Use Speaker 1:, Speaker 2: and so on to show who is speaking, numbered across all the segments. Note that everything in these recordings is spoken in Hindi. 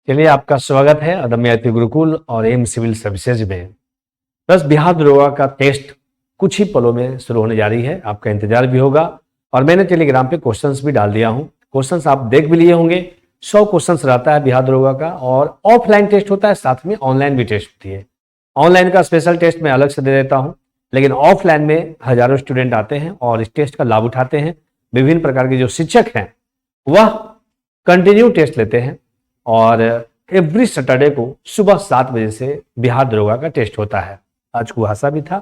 Speaker 1: चलिए, आपका स्वागत है अदम्य अतिथि गुरुकुल और एम सिविल सर्विसेज में। बस बिहार दरोगा का टेस्ट कुछ ही पलों में शुरू होने जा रही है। आपका इंतजार भी होगा और मैंने टेलीग्राम पे क्वेश्चंस भी डाल दिया हूं। क्वेश्चंस आप देख भी लिए होंगे। 100 क्वेश्चंस रहता है बिहार दरोगा का और ऑफलाइन टेस्ट होता है, साथ में ऑनलाइन भी टेस्ट होती है। ऑनलाइन का स्पेशल टेस्ट मैं अलग से दे देता हूँ, लेकिन ऑफलाइन में हजारों स्टूडेंट आते हैं और इस टेस्ट का लाभ उठाते हैं। विभिन्न प्रकार के जो शिक्षक हैं वह कंटिन्यू टेस्ट लेते हैं और एवरी सैटरडे को सुबह 7 बजे से बिहार दरोगा का टेस्ट होता है। आज कुहासा भी था,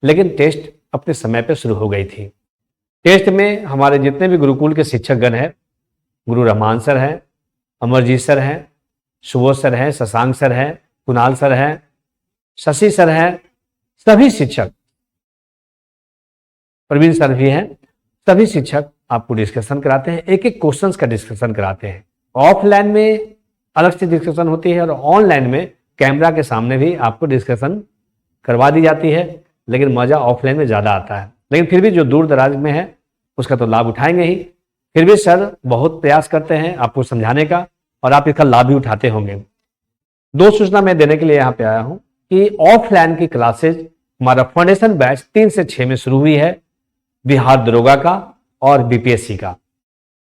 Speaker 1: लेकिन टेस्ट अपने समय पर शुरू हो गई थी। टेस्ट में हमारे जितने भी गुरुकुल के शिक्षकगण हैं, गुरु रहमान सर हैं, अमरजीत सर हैं, सुबोध सर हैं, शशांक सर हैं, कुणाल सर हैं, शशि सर हैं, सभी शिक्षक, प्रवीण सर भी हैं, सभी शिक्षक आपको डिस्कशन कराते हैं। एक एक क्वेश्चंस का डिस्कशन कराते हैं। ऑफलाइन में अलग से डिस्कशन होती है और ऑनलाइन में कैमरा के सामने भी आपको डिस्कशन करवा दी जाती है, लेकिन मजा ऑफलाइन में ज्यादा आता है। लेकिन फिर भी जो दूर दराज में है उसका तो लाभ उठाएंगे ही। फिर भी सर बहुत प्रयास करते हैं आपको समझाने का और आप इसका लाभ भी उठाते होंगे। 2 सूचना मैं देने के लिए यहाँ पे आया हूँ कि ऑफलाइन की क्लासेज हमारा फाउंडेशन बैच 3 से 6 में शुरू हुई है, बिहार दरोगा का और बीपीएससी का।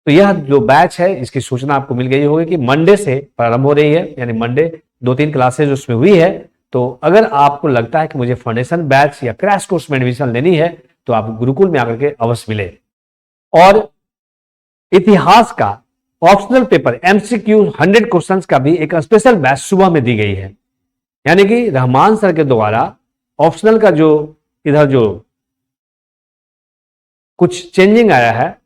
Speaker 1: तो यह जो बैच है इसकी सूचना आपको मिल गई होगी कि मंडे से प्रारंभ हो रही है, यानी मंडे 2-3 क्लासेज उसमें हुई है। तो अगर आपको लगता है कि मुझे फाउंडेशन बैच या क्रैश कोर्स में एडमिशन लेनी है तो आप गुरुकुल में आकर के अवश्य मिले। और इतिहास का ऑप्शनल पेपर एमसीक्यू 100 क्वेश्चंस का भी एक स्पेशल बैच सुबह में दी गई है, यानी कि रहमान सर के द्वारा ऑप्शनल का जो इधर जो कुछ चेंजिंग आया है,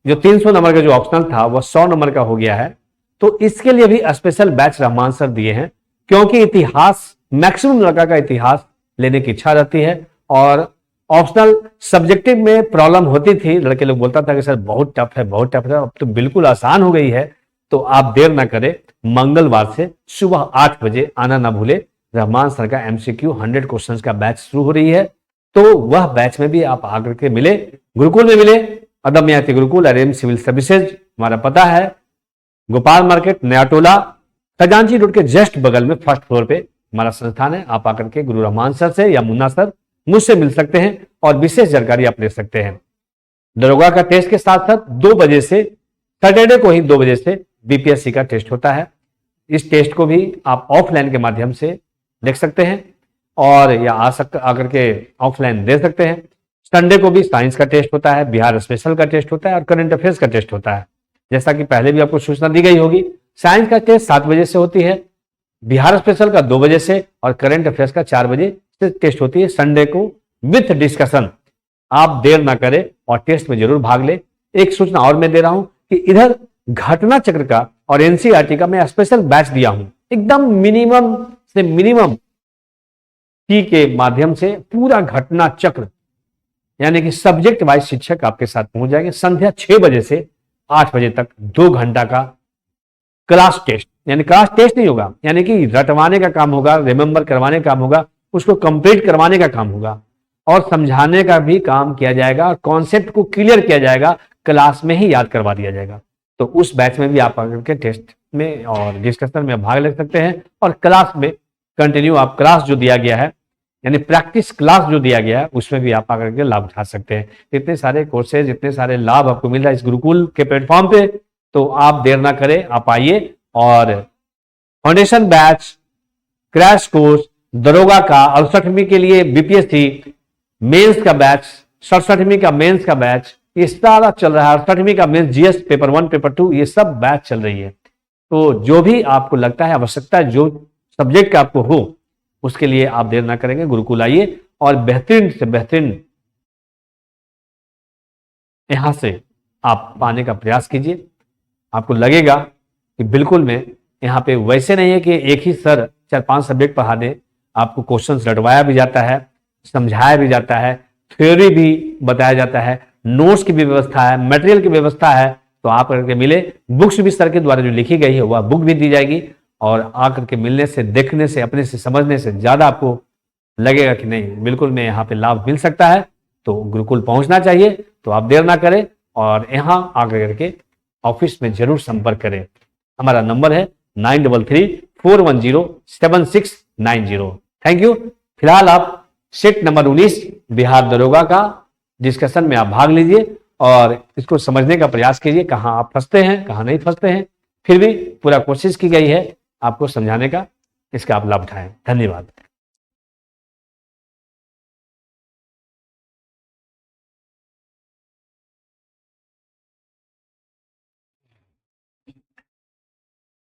Speaker 1: जो 300 नंबर का जो ऑप्शनल था वह 100 नंबर का हो गया है। तो इसके लिए भी स्पेशल बैच रहमान सर दिए हैं, क्योंकि इतिहास मैक्सिमम लड़का का इतिहास लेने की इच्छा रहती है और ऑप्शनल सब्जेक्टिव में प्रॉब्लम होती थी। लड़के लोग बोलता था कि सर बहुत टफ है, बहुत टफ है। अब तो बिल्कुल आसान हो गई है। तो आप देर ना करें, मंगलवार से सुबह 8 बजे आना ना भूले। रहमान सर का एमसीक्यू 100 क्वेश्चंस का बैच शुरू हो रही है, तो वह बैच में भी आप आकर के मिले, गुरुकुल में मिले। अदम्य अतिथि गुरुकुल और एम सिविल सर्विसेज, हमारा पता है गोपाल मार्केट, नया टोला, खजांची रोड के जस्ट बगल में फर्स्ट फ्लोर पे हमारा संस्थान है। आप आकर के गुरु रहमान सर से या मुन्ना सर मुझसे मिल सकते हैं और विशेष जानकारी आप ले सकते हैं। दरोगा का टेस्ट के साथ साथ 2 बजे से, सैटरडे को ही 2 बजे से बीपीएससी का टेस्ट होता है। इस टेस्ट को भी आप ऑफलाइन के माध्यम से देख सकते हैं और या आकर के ऑफलाइन दे सकते हैं। संडे को भी साइंस का टेस्ट होता है, बिहार स्पेशल का टेस्ट होता है और करंट अफेयर्स का टेस्ट होता है। जैसा कि पहले भी आपको सूचना दी गई होगी, साइंस का टेस्ट 7 बजे से होती है, बिहार स्पेशल का 2 बजे से और करंट अफेयर्स का 4 बजे से टेस्ट होती है संडे को विथ डिस्कशन। आप देर ना करें और टेस्ट में जरूर भाग ले। एक सूचना और मैं दे रहा हूं कि इधर घटना चक्र का और एनसीईआरटी का मैं स्पेशल बैच दिया हूं, एकदम मिनिमम से मिनिमम फी के माध्यम से पूरा घटना चक्र, यानी कि सब्जेक्ट वाइज शिक्षक आपके साथ पहुंच जाएंगे। संध्या 6 बजे से 8 बजे तक 2 घंटा का क्लास टेस्ट, यानी क्लास टेस्ट नहीं होगा, यानी कि रटवाने का काम होगा, रिमेंबर करवाने का काम होगा, उसको कंप्लीट करवाने का काम होगा और समझाने का भी काम किया जाएगा और कॉन्सेप्ट को क्लियर किया जाएगा, क्लास में ही याद करवा दिया जाएगा। तो उस बैच में भी आप आकर के टेस्ट में और डिस्कशन में भाग ले सकते हैं और क्लास में कंटिन्यू आप क्लास जो दिया गया है, यानी प्रैक्टिस क्लास जो दिया गया है, उसमें भी आप आकर के लाभ उठा सकते हैं। इतने सारे कोर्सेज, इतने सारे लाभ आपको मिल रहा है इस गुरुकुल के प्लेटफॉर्म पे, तो आप देर ना करें, आप आइए और फाउंडेशन बैच, क्रैश कोर्स, दरोगा का 68वीं के लिए बीपीएससी मेंस का बैच, 67वीं का मेंस का बैच, ये सारा चल रहा है। 68वीं का मेंस, जीएस पेपर 1, पेपर 2, ये सब बैच चल रही है। तो जो भी आपको लगता है आवश्यकता, जो सब्जेक्ट का आपको हो, उसके लिए आप देर ना करेंगे, गुरुकुल आइए और बेहतरीन से बेहतरीन यहां से आप पाने का प्रयास कीजिए। आपको लगेगा कि बिल्कुल में यहाँ पे वैसे नहीं है कि एक ही सर 4-5 सब्जेक्ट पढ़ा दे। आपको क्वेश्चंस रटवाया भी जाता है, समझाया भी जाता है, थ्योरी भी बताया जाता है, नोट्स की भी व्यवस्था है, मटेरियल की व्यवस्था है। तो आप करके मिले, बुक्स भी सर के द्वारा जो लिखी गई है वह बुक भी दी जाएगी और आकर के मिलने से, देखने से, अपने से समझने से ज्यादा आपको लगेगा कि नहीं बिल्कुल में यहाँ पे लाभ मिल सकता है। तो गुरुकुल पहुंचना चाहिए। तो आप देर ना करें और यहाँ आकर के ऑफिस में जरूर संपर्क करें। हमारा नंबर है 9334107690। Thank you. फिलहाल आप सेट नंबर 19 बिहार दरोगा का डिस्कशन में आप भाग लीजिए और इसको समझने का प्रयास कीजिए, कहां आप फंसते हैं कहां नहीं फंसते हैं। फिर भी पूरा कोशिश की गई है आपको समझाने का, इसका आप लाभ उठाएं। धन्यवाद।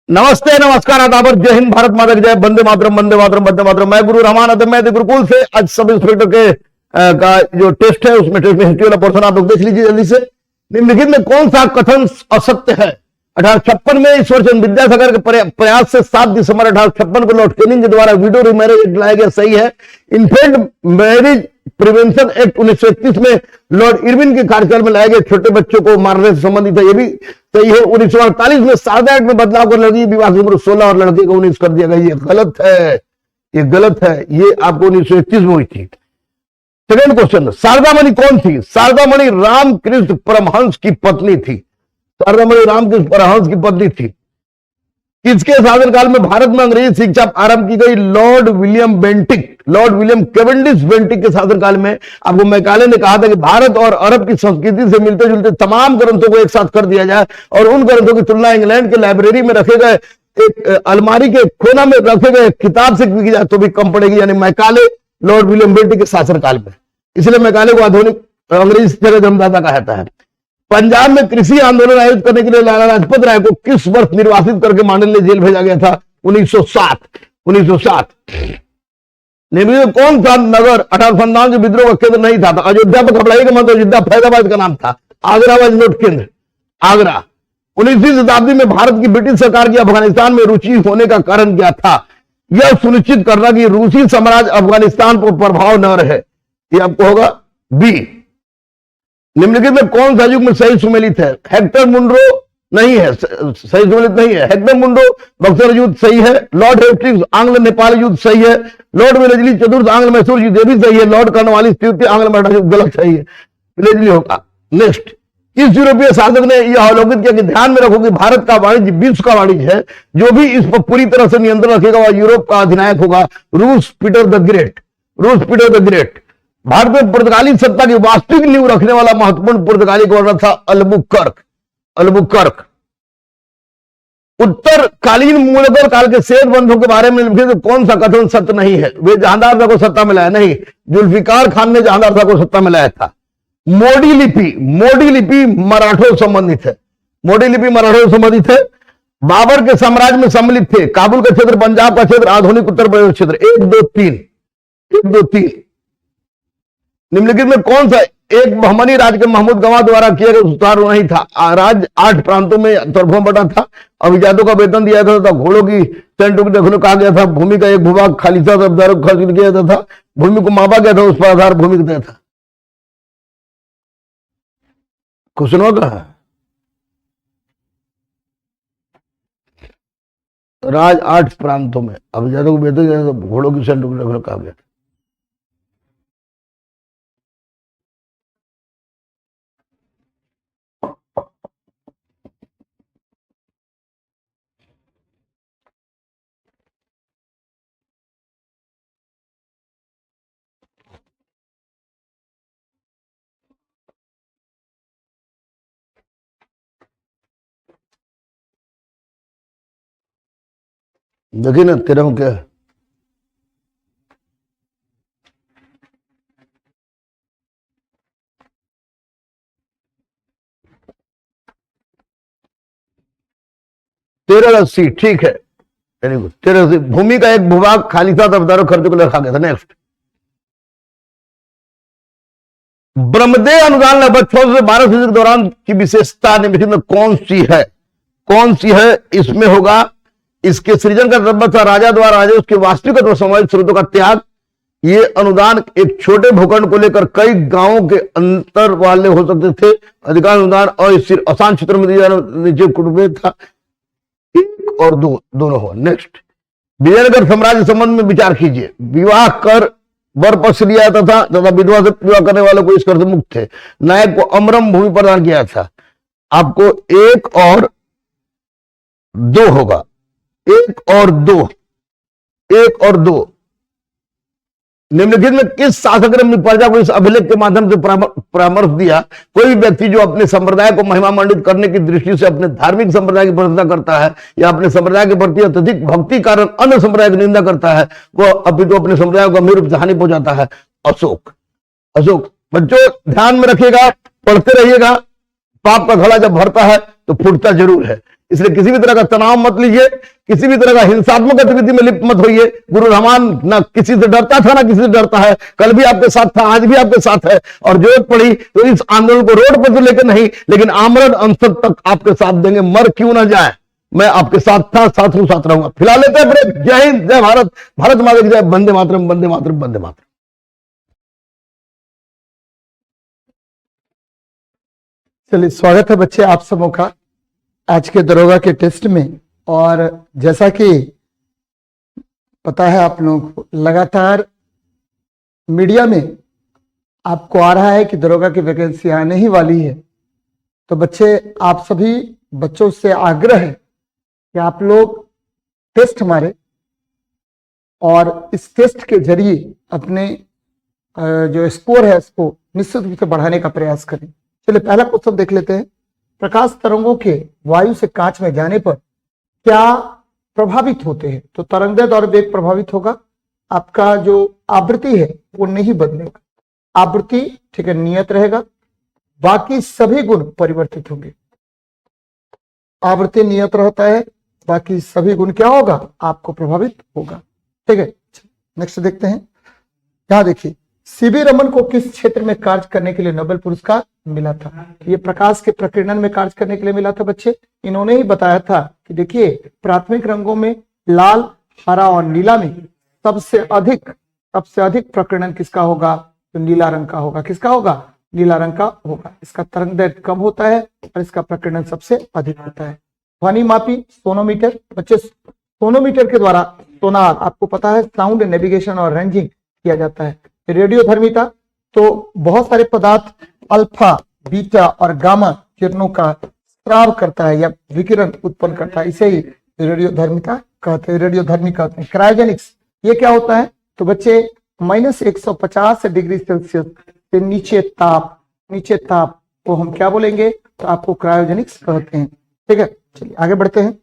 Speaker 2: नमस्ते, नमस्कार, आदाब, जय हिंद, भारत माता की जय, वंदे मातरम, वंदे मातरम, वंदे मातरम। मैं गुरु रहमान अदम्य गुरुकुल से आज सब इंस्पेक्टर के का जो टेस्ट है उसमें टेस्ट में हिस्ट्री वाला पोर्शन आप लोग देख लीजिए जल्दी से। निम्नलिखित में कौन सा कथन असत्य है? 1856 में ईश्वरचंद्र विद्यासागर के प्रयास से 7 दिसंबर 1856 को लॉर्ड कैनिंग के द्वारा विडो रीमैरिज एक्ट लाया गया, सही है। इनफेक्ट मैरिज प्रिवेंशन एक्ट 1931 में लॉर्ड इरविन के कार्यकाल में लाया गया, छोटे बच्चों को मारने से संबंधित है, ये भी सही है। 1948 में शारदा एक्ट में बदलाव कर लड़की की विवाह की उम्र 16 और लड़के को 19 कर दिया गया, ये गलत है, ये गलत है, ये आपको 1931 में हुई थी। सेकेंड क्वेश्चन, शारदामणि कौन थी? शारदामणि रामकृष्ण परमहंस की पत्नी थी। शारदामणि रामकृष्ण परमहंस की पत्नी थी। किसके शासनकाल में भारत में अंग्रेजी शिक्षा आरंभ की गई? Lord William Bentinck, Lord William Cavendish Bentinck के शासनकाल में। आपको मैकाले ने कहा था कि भारत और अरब की संस्कृति से मिलते जुलते तमाम ग्रंथों को एक साथ कर दिया जाए और उन ग्रंथों की तुलना इंग्लैंड के लाइब्रेरी में रखे गए एक अलमारी के कोना में रखे गए किताब से की जाए तो भी कम पड़ेगी। यानी मैकाले लॉर्ड विलियम बेंटिक के शासनकाल में, इसलिए मैकाले को आधुनिक अंग्रेजी शिक्षा का जन्मदाता कहता है। पंजाब में कृषि आंदोलन आयोजित करने के लिए लाला लाजपत राय को किस वर्ष निर्वासित करके मांडले जेल भेजा गया था? 1907। निम्नलिखित कौन सा नगर 1857 विद्रोह का केंद्र नहीं था? अयोध्या पर घबराई का मतलब अयोध्या फैजाबाद का नाम था। आगरा वाज नोट केंद्र, आगरा। 19वीं शताब्दी में भारत की ब्रिटिश सरकार की अफगानिस्तान में रुचि होने का कारण क्या था? यह सुनिश्चित करना कि रूसी साम्राज्य अफगानिस्तान पर प्रभाव न रहे। ये आपको होगा बी। निम्नलिखित में कौन सा युग में सही सुमेलित है? हेक्टर मुंड्रो नहीं है, सही सुमेलित नहीं है। हेक्टर मुंड्रो बक्सर युद्ध सही है। लॉर्ड हेस्टिंग्स आंग्ल नेपाल युद्ध सही है। लॉर्ड वेलेस्ली चतुर्थ आंग्ल मैसूर युद्ध भी सही है। लॉर्ड कॉर्नवालिस तृतीय आंग्ल मराठा युद्ध गलत सही है, वेलेस्ली होगा। नेक्स्ट, इस यूरोपीय शासक ने यह अवलोकित किया कि ध्यान में रखो कि भारत का वाणिज्य विश्व का वाणिज्य है, जो भी इस पर पूरी तरह से नियंत्रण रखेगा वह यूरोप का अधिनायक होगा। रूस पीटर द ग्रेट, रूस पीटर द ग्रेट। भारत में पुर्तगाली सत्ता की वास्तविक नींव रखने वाला महत्वपूर्ण पुर्तगाली गवर्नर था अल्बुकर्क, अल्बुकर्क। उत्तरकालीन मुगल काल के श्वेत बंधुओं के बारे में लिखे तो कौन सा कथन सत्य नहीं है? वे जहांदार शाह को सत्ता में लाया नहीं, जुल्फिकार खान ने जहांदार शाह को सत्ता में लाया था। मोडी लिपि, मोडी लिपि मराठों संबंधित है, मोडी लिपि मराठों संबंधित है। बाबर के साम्राज्य में सम्मिलित थे काबुल का क्षेत्र, पंजाब का क्षेत्र, आधुनिक उत्तर प्रदेश क्षेत्र। 1 2 3, 1 2 3। निम्नलिखित में कौन सा एक बहमनी राज्य के महमूद गवाह द्वारा किया गया सुधार नहीं था? राज्य 8 प्रांतों में तरफों बटा था। अभिजातों का वेतन दिया जाता था, घोड़ों की सेंटों की दखलों कहा गया था। भूमि का एक भूभाग खालिसा तरफदारों को खर्च किया जाता था। भूमि को मापा गया था, उस पर आधार भूमि का था। क्वेश्चन होगा राज 8 प्रांतों में अभिजातों को वेतन दिया जाता था, घोड़ों की सेंटों की दखलों कहा गया था। देखिए ना, तेरा क्या है? तेरह सी, ठीक है, वेरी गुड। 13 भूमि का एक भूभाग खालिसा तरफदारों खर्च को रखा गया था। नेक्स्ट, ब्रह्मदेव अनुदान लगभग 600 से 1200 के दौरान की विशेषता निम्नलिखित में कौन सी है? कौन सी है? इसमें होगा इसके सृजन का संबंध था राजा द्वारा राजा उसके वास्तविक अथवा सामाजिक स्रोतों का त्याग। ये अनुदान एक छोटे भूखंड को लेकर कई गांवों के अंतर वाले हो सकते थे। अधिकांश अनुदान अस्थिर अशांत क्षेत्र में दिया निजी कुटुंब था। 1 और 2 दोनों हो। नेक्स्ट, विजयनगर साम्राज्य संबंध में विचार कीजिए। विवाह कर वर पक्ष लिया जाता था तथा विधवा से विवाह करने वालों को इस कर से मुक्त थे। नायक को अमरम भूमि प्रदान किया था। आपको 1 और 2 होगा। 1 और 2, 1 और 2 निम्नलिखित में किस शासक ने प्रजा को इस अभिलेख के माध्यम से परामर्श दिया? कोई भी व्यक्ति जो अपने संप्रदाय को महिमा मंडित करने की दृष्टि से अपने धार्मिक संप्रदाय की प्रशंसा करता है या अपने संप्रदाय के प्रति अत्यधिक भक्ति कारण अन्य संप्रदाय की निंदा करता है, वह अभी तो अपने संप्रदाय को गंभीर रूप से हानि पहुंचाता है। अशोक। अशोक। बच्चों ध्यान में रखिएगा, पढ़ते रहिएगा। पाप का घड़ा जब भरता है तो फूटता जरूर है, इसलिए किसी भी तरह का तनाव मत लीजिए, किसी भी तरह का हिंसात्मक गतिविधि में लिप्त मत होइए। गुरु रहमान ना किसी से डरता था ना किसी से डरता है, कल भी आपके साथ था, आज भी आपके साथ है, और जरूरत पड़ी तो इस आंदोलन को रोड पर तो लेकर नहीं, लेकिन आमरण अनशन तक आपके साथ देंगे, मर क्यों ना जाए। मैं आपके साथ था, साथ हूं, साथ रहूंगा। फिलहाल लेते हैं ब्रेक। जय हिंद, जय भारत, भारत माता की जय, वंदे मातरम, वंदे मातरम, वंदे मातरम।
Speaker 3: चलिए, स्वागत है बच्चे आप सबों का आज के दरोगा के टेस्ट में। और जैसा कि पता है आप लोगों को, लगातार मीडिया में आपको आ रहा है कि दरोगा की वैकेंसी आने ही वाली है। तो बच्चे, आप सभी बच्चों से आग्रह है कि आप लोग टेस्ट मारे और इस टेस्ट के जरिए अपने जो स्कोर है उसको निश्चित रूप से बढ़ाने का प्रयास करें। चलिए पहला क्वेश्चन देख लेते हैं। प्रकाश तरंगों के वायु से कांच में जाने पर क्या प्रभावित होते हैं? तो तरंगदैर्घ्य और वेग प्रभावित होगा। आपका जो आवृत्ति है वो नहीं बदलेगा, आवृत्ति ठीक है नियत रहेगा, बाकी सभी गुण परिवर्तित होंगे। आवृत्ति नियत रहता है, बाकी सभी गुण क्या होगा? आपको प्रभावित होगा। ठीक है, नेक्स्ट देखते हैं। यहां देखिए, सीवी रमन को किस क्षेत्र में कार्य करने के लिए नोबेल पुरस्कार मिला था? ये प्रकाश के प्रकीर्णन में कार्य करने के लिए मिला था बच्चे। इन्होंने ही बताया था कि देखिए, प्राथमिक रंगों में लाल, हरा और नीला में सबसे अधिक प्रकीर्णन किसका होगा? तो नीला रंग का होगा। किसका होगा? नीला रंग का होगा। इसका तरंगदैर्घ्य कम होता है और इसका प्रकीर्णन सबसे अधिक होता है। ध्वनि मापी सोनोमीटर। बच्चे, सोनोमीटर के द्वारा सोनार, आपको पता है, साउंड नेविगेशन और रेंजिंग किया जाता है। रेडियो धर्मिता, तो बहुत सारे पदार्थ अल्फा, बीटा और गामा किरणों का स्राव करता है या विकिरण उत्पन्न करता है, इसे ही रेडियो धर्मिता कहते हैं, रेडियो धर्मी कहते हैं। क्रायोजेनिक्स, ये क्या होता है? तो बच्चे, -150 डिग्री सेल्सियस से नीचे ताप को हम क्या बोलेंगे? तो आपको क्रायोजेनिक्स कहते हैं। ठीक है, चलिए आगे बढ़ते हैं।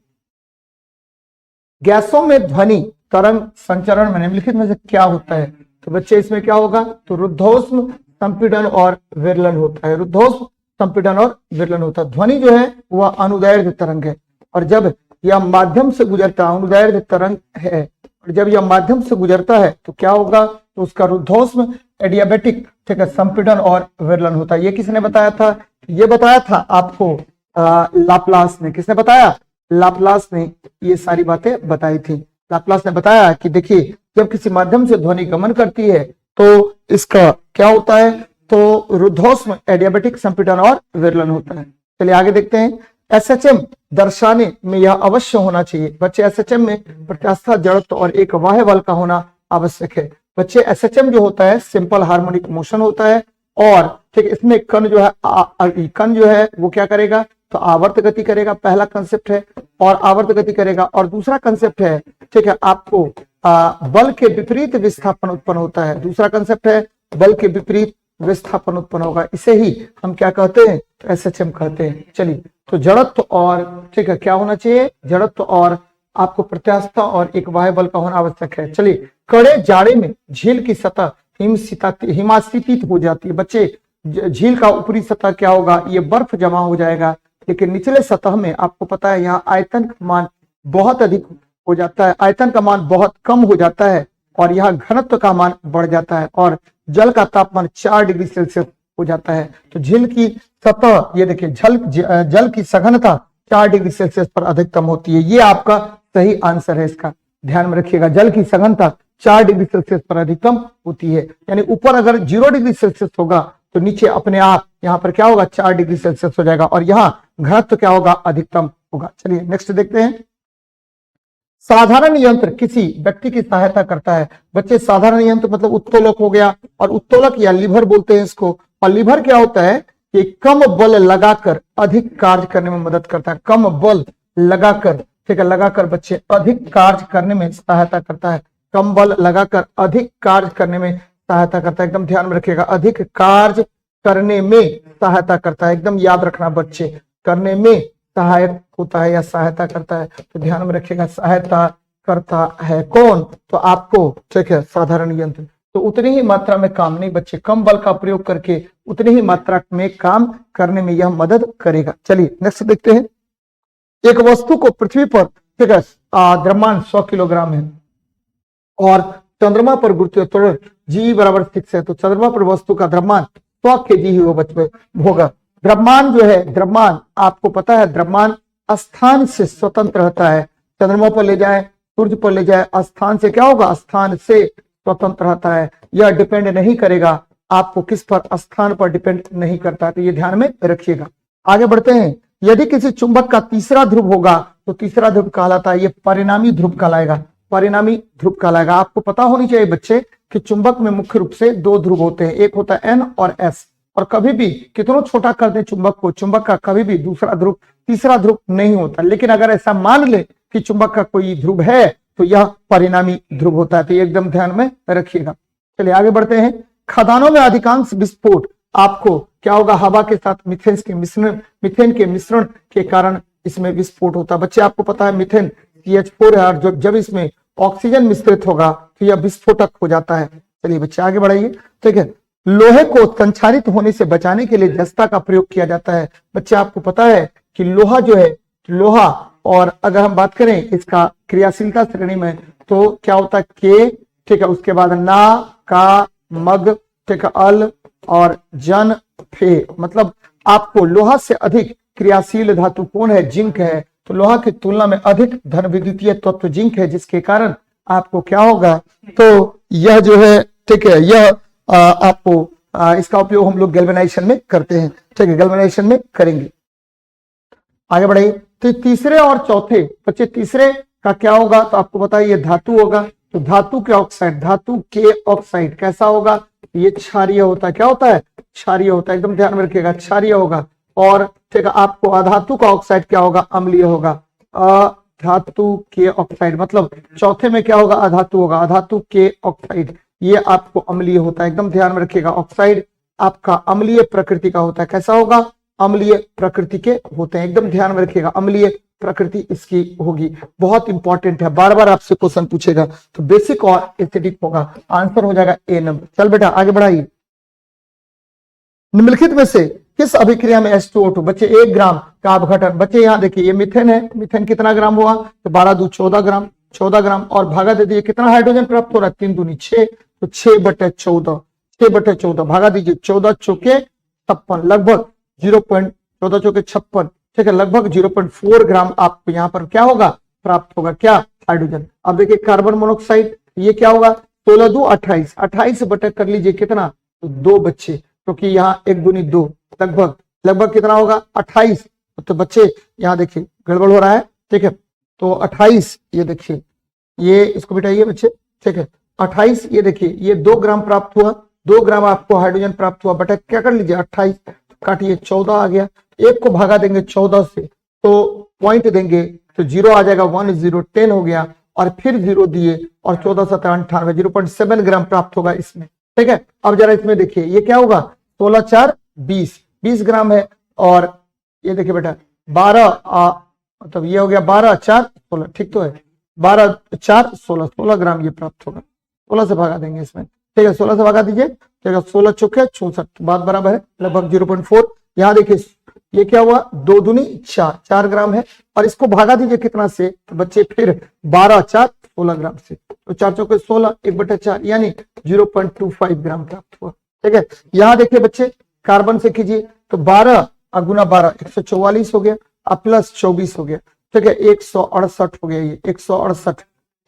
Speaker 3: गैसों में ध्वनि तरंग संचरण में निम्नलिखित में से क्या होता है? तो बच्चे, इसमें क्या होगा? तो रुद्धोष्म, संपीड़न और विरलन होता है। रुद्धोष्म, संपीड़न और विरलन होता है। ध्वनि जो है वह अनुदैर्घ्य तरंग है, और जब यह माध्यम से गुजरता, अनुदैर्घ्य तरंग है, और जब यह माध्यम से गुजरता है तो क्या होगा? तो उसका रुद्धोष्म, एडियाबेटिक, ठीक है, संपीड़न और विरलन होता है। ये किसने बताया था? ये बताया था आपको लाप्लास ने। किसने बताया? लाप्लास ने ये सारी बातें बताई थी। लाप्लास ने बताया कि देखिए, जब किसी माध्यम से ध्वनि गमन करती है तो इसका क्या होता है? तो रुद्धोष्म, एडियाबेटिक, संपीड़न और विरलन होता है। चलिए आगे देखते हैं। एसएचएम दर्शाने में यह अवश्य होना चाहिए। बच्चे, एसएचएम में प्रत्यास्था, जड़त्व और एक बाह्य बल का होना आवश्यक है। बच्चे, एसएचएम जो होता है सिंपल हार्मोनिक मोशन होता है, और ठीक, इसमें कण जो है वो क्या करेगा? तो आवर्त गति करेगा, पहला कंसेप्ट है, और आवर्त गति करेगा। और दूसरा कंसेप्ट है, ठीक है, आपको बल के विपरीत विस्थापन उत्पन्न होता है। दूसरा कंसेप्ट है बल के विपरीत विस्थापन उत्पन्न होगा। इसे ही हम क्या कहते हैं? तो एसएचएम कहते हैं। चलिए, तो जड़त्व और, ठीक है, क्या होना चाहिए? जड़त्व और आपको प्रत्यास्था और एक बाह्य बल का होना आवश्यक है। चलिए, कड़े जाड़े में झील की सतह हिमाशीतित हो जाती है। बच्चे, झील का ऊपरी सतह क्या होगा? ये बर्फ जमा हो जाएगा, लेकिन निचले सतह में आपको पता है यहाँ आयतन का मान बहुत अधिक हो जाता है, आयतन का मान बहुत कम हो जाता है, और यहाँ घनत्व का मान बढ़ जाता है, और जल का तापमान 4 डिग्री सेल्सियस हो जाता है। तो झील की सतह, ये देखिए, जल की सघनता 4 डिग्री सेल्सियस पर अधिकतम होती है। ये आपका सही आंसर है, इसका ध्यान में रखिएगा। जल की सघनता 4 डिग्री सेल्सियस पर अधिकतम होती है, यानी ऊपर अगर 0 डिग्री सेल्सियस होगा तो नीचे अपने आप यहाँ पर क्या होगा? 4 डिग्री सेल्सियस हो जाएगा, और यहाँ घनत्व क्या होगा? अधिकतम होगा। चलिए नेक्स्ट देखते हैं। साधारण यंत्र किसी व्यक्ति की सहायता करता है। बच्चे, साधारण यंत्र मतलब उत्तोलक हो गया, और उत्तोलक या लीवर बोलते हैं इसको। और लीवर क्या होता है? कि कम बल लगाकर अधिक कार्य करने में मदद करता है। कम बल लगाकर, ठीक है, लगाकर बच्चे अधिक कार्य करने में सहायता करता है। कम बल लगाकर अधिक कार्य करने में सहायता करता है, एकदम ध्यान में रखिएगा, अधिक कार्य करने में सहायता करता है, एकदम याद रखना बच्चे, करने में सहायक होता है या सहायता करता है, तो ध्यान में रखिएगा सहायता करता है कौन, तो आपको, ठीक है, साधारण यंत्र। तो उतनी ही मात्रा में काम नहीं बच्चे, कम बल का प्रयोग करके उतनी ही मात्रा में काम करने में यह मदद करेगा। चलिए नेक्स्ट देखते हैं। एक वस्तु को पृथ्वी पर, ठीक है, द्रव्यमान 100 किलोग्राम है और चंद्रमा पर गुरुत्वाकर्षण G बराबर 6 है, तो चंद्रमा पर वस्तु का द्रव्यमान 100 kg ही होगा। द्रव्यमान जो है, द्रव्यमान आपको पता है, द्रव्यमान स्थान से स्वतंत्र रहता है। चंद्रमा पर ले जाए, सूर्य पर ले जाए, स्थान से क्या होगा, स्थान से स्वतंत्र रहता है। यह डिपेंड नहीं करेगा आपको किस पर, स्थान पर डिपेंड नहीं करता, तो ये ध्यान में रखिएगा। आगे बढ़ते हैं। यदि किसी चुंबक का तीसरा ध्रुव होगा तो तीसरा ध्रुव कहलाता है, ये परिणामी ध्रुव कहलाएगा, परिणामी ध्रुव कहलाएगा। आपको पता होनी चाहिए बच्चे कि चुंबक में मुख्य रूप से 2 ध्रुव होते हैं, एक होता है N और S, और कभी भी कितना छोटा कर दे चुंबक को, चुंबक का कभी भी दूसरा ध्रुव तीसरा ध्रुव नहीं होता। लेकिन अगर ऐसा मान ले कि चुंबक का कोई ध्रुव है तो यह परिणामी ध्रुव होता है, तो ये एकदम ध्यान में रखिएगा। चलिए आगे बढ़ते हैं। खदानों में अधिकांश विस्फोट आपको क्या होगा, हवा के साथ मीथेन के मिश्रण के कारण इसमें विस्फोट होता है। बच्चे आपको पता है मीथेन CH4 है, और जब इसमें ऑक्सीजन मिश्रित होगा तो यह विस्फोटक हो जाता है। चलिए बच्चे आगे बढ़ाइए। ठीक है, लोहे को संक्षारित होने से बचाने के लिए जस्ता का प्रयोग किया जाता है। बच्चे आपको पता है कि लोहा जो है, लोहा, और अगर हम बात करें इसका क्रियाशीलता श्रेणी में तो क्या होता है के, ठीक है, उसके बाद ना, का, मग, ठीक है, अल और जन, फे, मतलब आपको लोहा से अधिक क्रियाशील धातु कौन है, जिंक है। तो लोहा की तुलना में अधिक धन विद्युतीय तत्व जिंक है, जिसके कारण आपको क्या होगा, तो यह जो है, ठीक है, यह आपको इसका उपयोग हम लोग गैल्वेनाइजेशन में करते हैं। ठीक है, गैल्वेनाइजेशन में करेंगे। आगे बढ़ाइए। तो तीसरे और चौथे बच्चे, तीसरे का क्या होगा, तो आपको पता है ये धातु होगा, तो धातु के ऑक्साइड, धातु के ऑक्साइड कैसा होगा, ये क्षारीय होता है। क्या होता है, क्षारीय होता है, एकदम ध्यान में रखिएगा, क्षारीय होगा। और ठीक है, आपको अधातु का ऑक्साइड क्या होगा, अम्लीय होगा। अधातु के ऑक्साइड मतलब चौथे में क्या होगा, अधातु होगा, अधातु के ऑक्साइड, ये आपको अम्लीय होता है, एकदम ध्यान में रखिएगा। ऑक्साइड आपका अम्लीय प्रकृति का होता है, कैसा होगा, अम्लीय प्रकृति के होते हैं, एकदम ध्यान में रखिएगा, अम्लीय प्रकृति इसकी होगी। बहुत इंपॉर्टेंट है, बार बार आपसे क्वेश्चन पूछेगा, तो बेसिक और एसिडिक होगा, आंसर हो जाएगा ए नंबर। चल बेटा आगे बढ़ाइए। निम्नलिखित में से किस अभिक्रिया में H2O2, बच्चे 1 ग्राम का अपघटन, बच्चे यहाँ देखिए ये मीथेन है, मीथेन कितना ग्राम हुआ, तो 12 दूनी 14 ग्राम, 14 ग्राम, और भागा दे दीजिए कितना हाइड्रोजन प्राप्त हो रहा है, 3 दूनी 6, तो 6/14, 6/14 भागा दीजिए, 14 चौके 56, लगभग 0.14 चौके 56, ठीक है, लगभग 0.4 ग्राम आपको यहाँ पर क्या होगा, प्राप्त होगा, क्या, हाइड्रोजन। अब देखिए कार्बन मोनोऑक्साइड, ये क्या होगा, 16 2 28, 28 बटा कर लीजिए कितना, तो 2 बच्चे, क्योंकि यहाँ 1 दूनी 2, लगभग कितना होगा, 28। तो बच्चे यहाँ देखिए गड़बड़ हो रहा है, ठीक है, तो 28, ये देखिए, ये इसको बिठाइए बच्चे, ठीक है, 28, ये देखिए ये 2 ग्राम प्राप्त हुआ, 2 ग्राम आपको हाइड्रोजन प्राप्त हुआ, बटा क्या कर लीजिए 28, काटिए 14 आ गया, एक को भागा देंगे 14 से तो पॉइंट देंगे तो 0 आ जाएगा, 1 0 10 हो गया, और फिर 0 दिए और 14 7 98, 0.7 ग्राम प्राप्त होगा इसमें। ठीक है, अब जरा इसमें देखिए ये क्या होगा, 16 4 20 ग्राम है, और ये देखिए बेटा 12 मतलब ये हो गया 12 4 16, ठीक तो है, 12 4 16 ग्राम ये प्राप्त होगा, 16 से भागा देंगे इसमें, ठीक है, 16 से भागा दीजिए, ठीक है, 16 चौके 64, बात बराबर है, लगभग 0.4। यहाँ देखिए ये क्या हुआ, 2 दूनी 4 ग्राम है, और इसको भागा दीजिए कितना से, तो बच्चे फिर 12 4 16 ग्राम से, तो 4 चौके 16, 1/4 यानी 0.25 ग्राम प्राप्त हुआ। ठीक है, यहाँ देखिए बच्चे कार्बन से कीजिए तो 12 गुना 12 144 हो गया, अब प्लस 24 हो गया, ठीक है, 168 हो गया, ये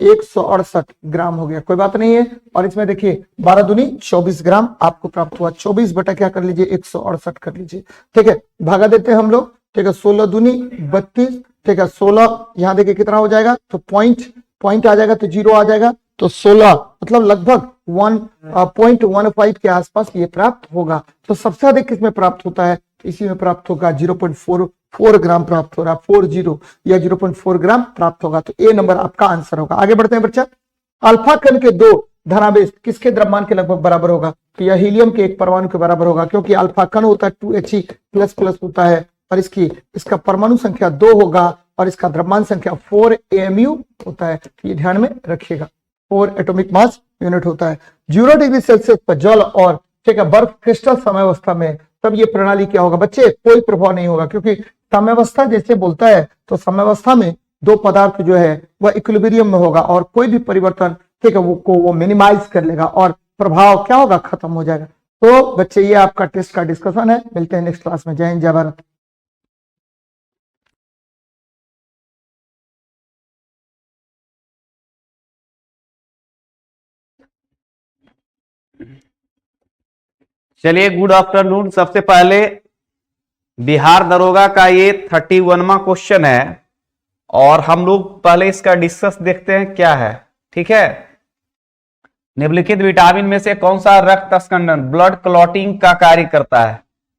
Speaker 3: 168 ग्राम हो गया, कोई बात नहीं है। और इसमें देखिए 12 दूनी 24 ग्राम आपको प्राप्त हुआ, 24 बटा क्या कर लीजिए 168 कर लीजिए, ठीक है, भागा देते हैं हम लोग, ठीक है, 16 दूनी 32, ठीक है, 16 यहाँ देखिए कितना हो जाएगा, तो पॉइंट आ जाएगा, तो 0 आ जाएगा, तो 16 मतलब लगभग 1.15 के आसपास ये प्राप्त होगा। तो सबसे अधिक किसमें प्राप्त होता है, इसी में प्राप्त होगा, 0.4 4 ग्राम प्राप्त हो रहा है, 40 या 0.4 ग्राम प्राप्त होगा। तो ए नंबर आपका आंसर होगा। आगे बढ़ते हैं बच्चा। अल्फा कण के 2 धनावेश किसके द्रव्यमान के लगभग बराबर होगा? तो यह हीलियम के 1 परमाणु के बराबर होगा, क्योंकि अल्फा कण होता है 2He++ होता है, और इसका परमाणु संख्या 2 होगा और इसका द्रव्यमान संख्या 4 AMU होता है। तो ये ध्यान में रखिएगा, 4 एटॉमिक मास यूनिट होता है। 0 डिग्री सेल्सियस पर जल और ठीक है बर्फ क्रिस्टल साम्यावस्था में, तब ये प्रणाली क्या होगा बच्चे? कोई प्रभाव नहीं होगा, क्योंकि साम्यावस्था जैसे बोलता है तो साम्यावस्था में दो पदार्थ जो है वह इक्विलिब्रियम में होगा और कोई भी परिवर्तन ठीक है वो मिनिमाइज कर लेगा और प्रभाव क्या होगा? खत्म हो जाएगा। तो बच्चे ये आपका टेस्ट का डिस्कशन है। मिलते हैं नेक्स्ट क्लास में। जय हिंद, जय भारत।
Speaker 4: चलिए, गुड आफ्टरनून। सबसे पहले बिहार दरोगा का ये 31वां क्वेश्चन है और हम लोग पहले इसका डिस्कस देखते हैं क्या है। ठीक है, निम्नलिखित विटामिन में से कौन सा रक्त स्कंदन ब्लड क्लॉटिंग का कार्य करता है?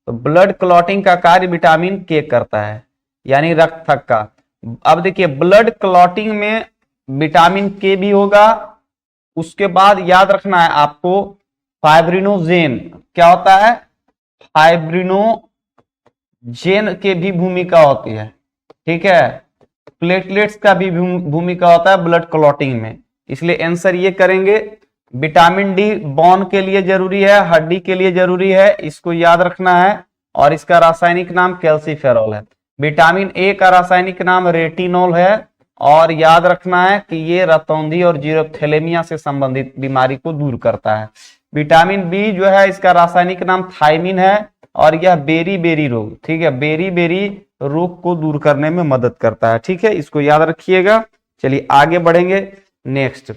Speaker 4: तो ब्लड क्लॉटिंग का कार्य विटामिन के करता है, यानी रक्त थक्का का। अब देखिए, ब्लड क्लॉटिंग में विटामिन के भी होगा। उसके बाद याद रखना है आपको, फाइब्रिनोजेन क्या होता है? फाइब्रिनोजेन के भी भूमिका होती है। ठीक है, प्लेटलेट्स का भी भूमिका होता है ब्लड क्लॉटिंग में। इसलिए आंसर ये करेंगे। विटामिन डी बोन के लिए जरूरी है, हड्डी के लिए जरूरी है, इसको याद रखना है। और इसका रासायनिक नाम कैल्सीफेरॉल है। विटामिन ए का रासायनिक नाम रेटिनॉल है। और याद रखना है कि ये रतौंधी और जीरोथैलेमिया से संबंधित बीमारी को दूर करता है। विटामिन बी जो है इसका रासायनिक नाम थायमिन है और यह बेरी बेरी रोग, ठीक है, बेरी बेरी रोग को दूर करने में मदद करता है। ठीक है, इसको याद रखिएगा। चलिए आगे बढ़ेंगे। नेक्स्ट,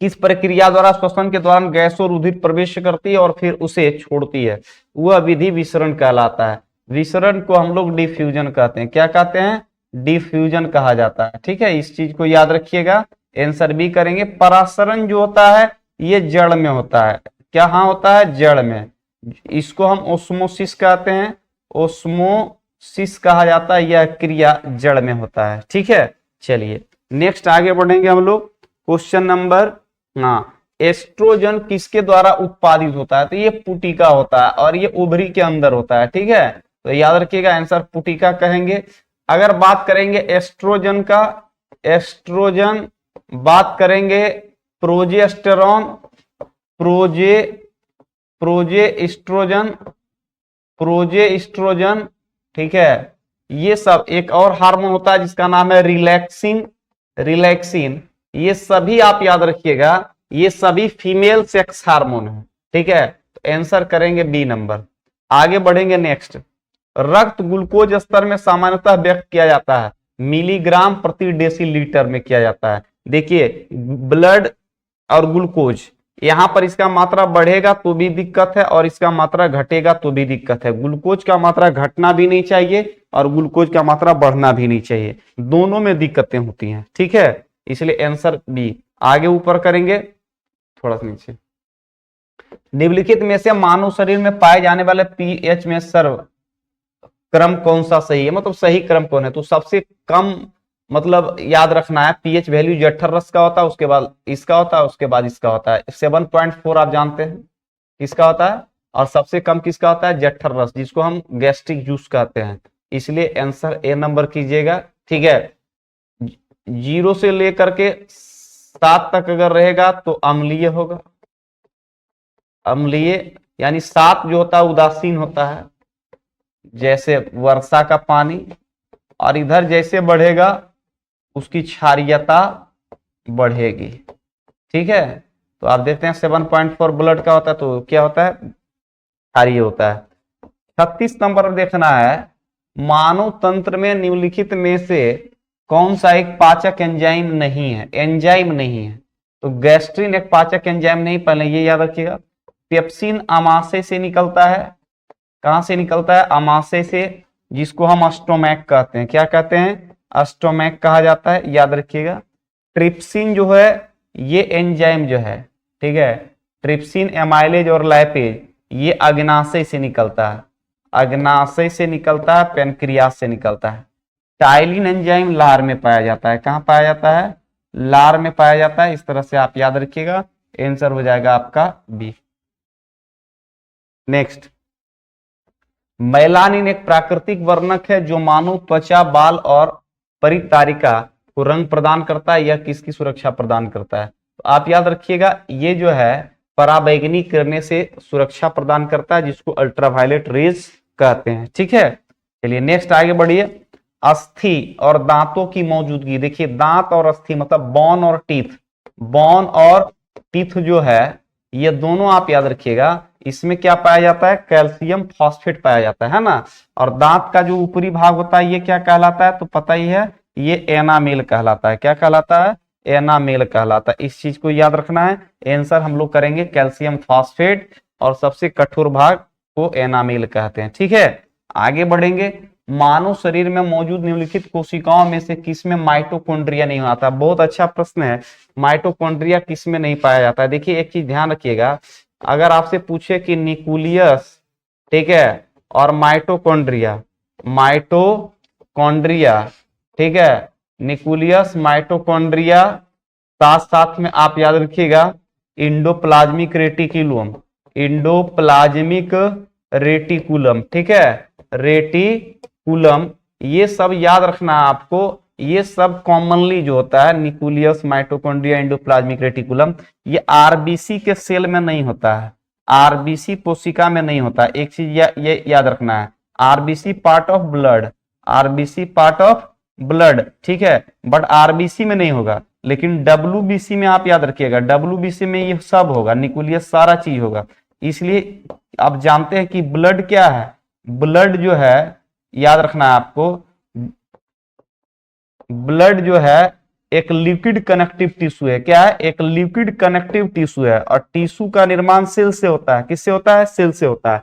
Speaker 4: किस प्रक्रिया द्वारा श्वसन के दौरान गैस और रुधिर प्रवेश करती है और फिर उसे छोड़ती है? वह विधि विसरण कहलाता है। विसरण को हम लोग डिफ्यूजन कहते हैं। क्या कहते हैं? डिफ्यूजन कहा जाता है। ठीक है, इस चीज को याद रखिएगा। आंसर भी करेंगे। परासरण जो होता है ये जड़ में होता है। क्या हाँ होता है? जड़ में। इसको हम ओस्मोसिस कहते हैं। ओस्मोसिस कहा जाता है। यह क्रिया जड़ में होता है। ठीक है, चलिए नेक्स्ट आगे बढ़ेंगे हम लोग। क्वेश्चन नंबर, एस्ट्रोजन किसके द्वारा उत्पादित होता है? तो ये पुटिका होता है और ये ओवरी के अंदर होता है। ठीक है, तो याद रखिएगा, आंसर पुटिका कहेंगे। अगर बात करेंगे एस्ट्रोजन का, एस्ट्रोजन बात करेंगे प्रोजेस्टेरॉन, प्रोजेस्ट्रोजन, ठीक है। ये सब एक और हार्मोन होता है जिसका नाम है रिलैक्सिन। ये सभी आप याद रखिएगा, ये सभी फीमेल सेक्स हार्मोन है। ठीक है, तो आंसर करेंगे बी नंबर। आगे बढ़ेंगे नेक्स्ट। रक्त ग्लूकोज स्तर में सामान्यतः व्यक्त किया जाता है मिलीग्राम प्रति डेसीलीटर में किया जाता है। देखिए, ब्लड और ग्लूकोज, यहां पर इसका मात्रा बढ़ेगा तो भी दिक्कत है और इसका मात्रा घटेगा तो भी दिक्कत है। ग्लूकोज का मात्रा घटना भी नहीं चाहिए और ग्लूकोज का मात्रा बढ़ना भी नहीं चाहिए, दोनों में दिक्कतें होती हैं। ठीक है, इसलिए आंसर बी। आगे ऊपर करेंगे, थोड़ा सा नीचे। निम्नलिखित में से मानव शरीर में पाए जाने वाले पीएच में सर्व क्रम कौन सा सही है? मतलब सही क्रम कौन है? तो सबसे कम मतलब याद रखना है, पीएच वैल्यू जठर रस का होता है, उसके बाद इसका होता है, उसके बाद इसका होता है। 7.4 आप जानते हैं किसका होता है, और सबसे कम किसका होता है? जठर रस, जिसको हम गैस्ट्रिक जूस कहते हैं। इसलिए आंसर ए नंबर कीजिएगा। ठीक है, 0 से लेकर के 7 तक अगर रहेगा तो अम्लीय होगा, अम्लीय, यानी 7 जो होता है उदासीन होता है, जैसे वर्षा का पानी। और इधर जैसे बढ़ेगा उसकी क्षारीयता बढ़ेगी। ठीक है, तो आप देखते हैं 7.4 ब्लड का होता है तो क्या होता है? क्षारीय होता है। 36 नंबर देखना है, मानव तंत्र में निम्नलिखित में से कौन सा एक पाचक एंजाइम नहीं है? एंजाइम नहीं है तो गैस्ट्रिन एक पाचक एंजाइम नहीं, पहले ये याद रखिएगा। पेप्सिन आमाशय से निकलता है। कहां से निकलता है? आमाशय से, जिसको हम स्टोमैक कहते हैं। क्या कहते हैं? स्टोमैक कहा जाता है, याद रखिएगा। ट्रिप्सिन जो है ये एंजाइम जो है, ठीक है, ट्रिप्सिन, एमाइलेज और लाइपेज, ये अग्नाशय से निकलता है। अग्नाशय से निकलता है, पेनक्रियास से निकलता है। टाइलिन एंजाइम लार में पाया जाता है। कहाँ पाया जाता है? लार में पाया जाता है। इस तरह से आप याद रखिएगा, आंसर हो जाएगा आपका बी। नेक्स्ट, मेलानिन एक प्राकृतिक वर्णक है जो मानव त्वचा, बाल और परितारिका को रंग प्रदान करता है। यह किसकी सुरक्षा प्रदान करता है? तो आप याद रखिएगा, ये जो है पराबैंगनी किरणें से सुरक्षा प्रदान करता है, जिसको अल्ट्रावायलेट रेज कहते हैं। ठीक है, चलिए नेक्स्ट आगे बढ़िए। अस्थि और दांतों की मौजूदगी। देखिए, दांत और अस्थि मतलब बोन और टीथ। बोन और टीथ जो है ये दोनों आप याद रखिएगा, इसमें क्या पाया जाता है? कैल्शियम फॉस्फेट पाया जाता है ना। और दांत का जो ऊपरी भाग होता है ये क्या कहलाता है? तो पता ही है, ये एनामेल कहलाता है। क्या कहलाता है? एनामेल कहलाता है। इस चीज को याद रखना है। आंसर हम लोग करेंगे कैल्शियम फॉस्फेट, और सबसे कठोर भाग को एनामेल कहते हैं। ठीक है, आगे बढ़ेंगे। मानव शरीर में मौजूद निम्नलिखित कोशिकाओं में से किसमें माइटोकॉन्ड्रिया नहीं आता? बहुत अच्छा प्रश्न है। माइटोकॉन्ड्रिया किसमें नहीं पाया जाता है? देखिए, एक चीज ध्यान रखिएगा, अगर आपसे पूछे कि न्यूक्लियस, ठीक है, और माइटोकॉन्ड्रिया, माइटोकॉन्ड्रिया, ठीक है, न्यूक्लियस, माइटोकॉन्ड्रिया, साथ साथ में आप याद रखिएगा इंडोप्लाज्मिक रेटिकुलम, इंडोप्लाज्मिक रेटिकुलम, ठीक है, रेटिकुलम, ये सब याद रखना है आपको। ये सब कॉमनली जो होता है, न्यूक्लियस, माइटोकॉन्ड्रिया, इंडोप्लाज्मिक रेटिकुलम, ये आरबीसी के सेल में नहीं होता है, आरबीसी कोशिका में नहीं होता। एक चीज ये याद रखना है, RBC part of blood, RBC part of blood, ठीक है, बट आरबीसी में नहीं होगा। लेकिन डब्ल्यूबीसी में आप याद रखिएगा, डब्ल्यूबीसी में ये सब होगा, न्यूक्लियस सारा चीज होगा। इसलिए आप जानते हैं कि ब्लड क्या है? ब्लड जो है याद रखना है आपको, ब्लड जो है एक लिक्विड कनेक्टिव टिश्यू है। क्या है? एक लिक्विड कनेक्टिव टिश्यू है, और टिश्यू का निर्माण सेल से होता है। किससे होता है? सेल से होता है।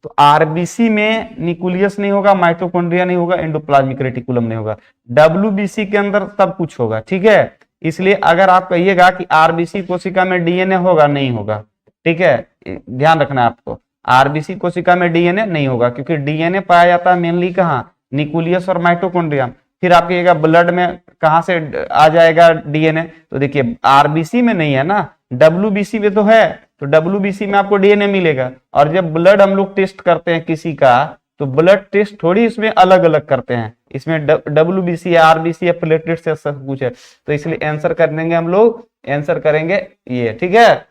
Speaker 4: तो आरबीसी में न्यूक्लियस नहीं होगा, माइटोकॉन्ड्रिया नहीं होगा, एंडोप्लाज्मिक रेटिकुलम नहीं होगा। डब्ल्यूबीसी के अंदर सब कुछ होगा। ठीक है, इसलिए अगर आप कहिएगा कि आरबीसी कोशिका में डीएनए होगा, नहीं होगा। ठीक है, ध्यान रखना है आपको, आरबीसी कोशिका में डीएनए नहीं होगा, क्योंकि डीएनए पाया जाता है मेनली कहाँ? न्यूक्लियस और माइटोकॉन्ड्रिया। फिर आप कहिएगा ब्लड में कहां से आ जाएगा डीएनए? तो देखिए, आरबीसी में नहीं है ना, डब्ल्यूबीसी में तो है, तो डब्ल्यूबीसी में आपको डीएनए मिलेगा। और जब ब्लड हम लोग टेस्ट करते हैं किसी का, तो ब्लड टेस्ट थोड़ी इसमें अलग अलग करते हैं, इसमें डब्ल्यूबीसी है, आरबीसी है, प्लेटलेट्स है, सब कुछ है। तो इसलिए आंसर कर देंगे हम लोग, आंसर करेंगे ये। ठीक है,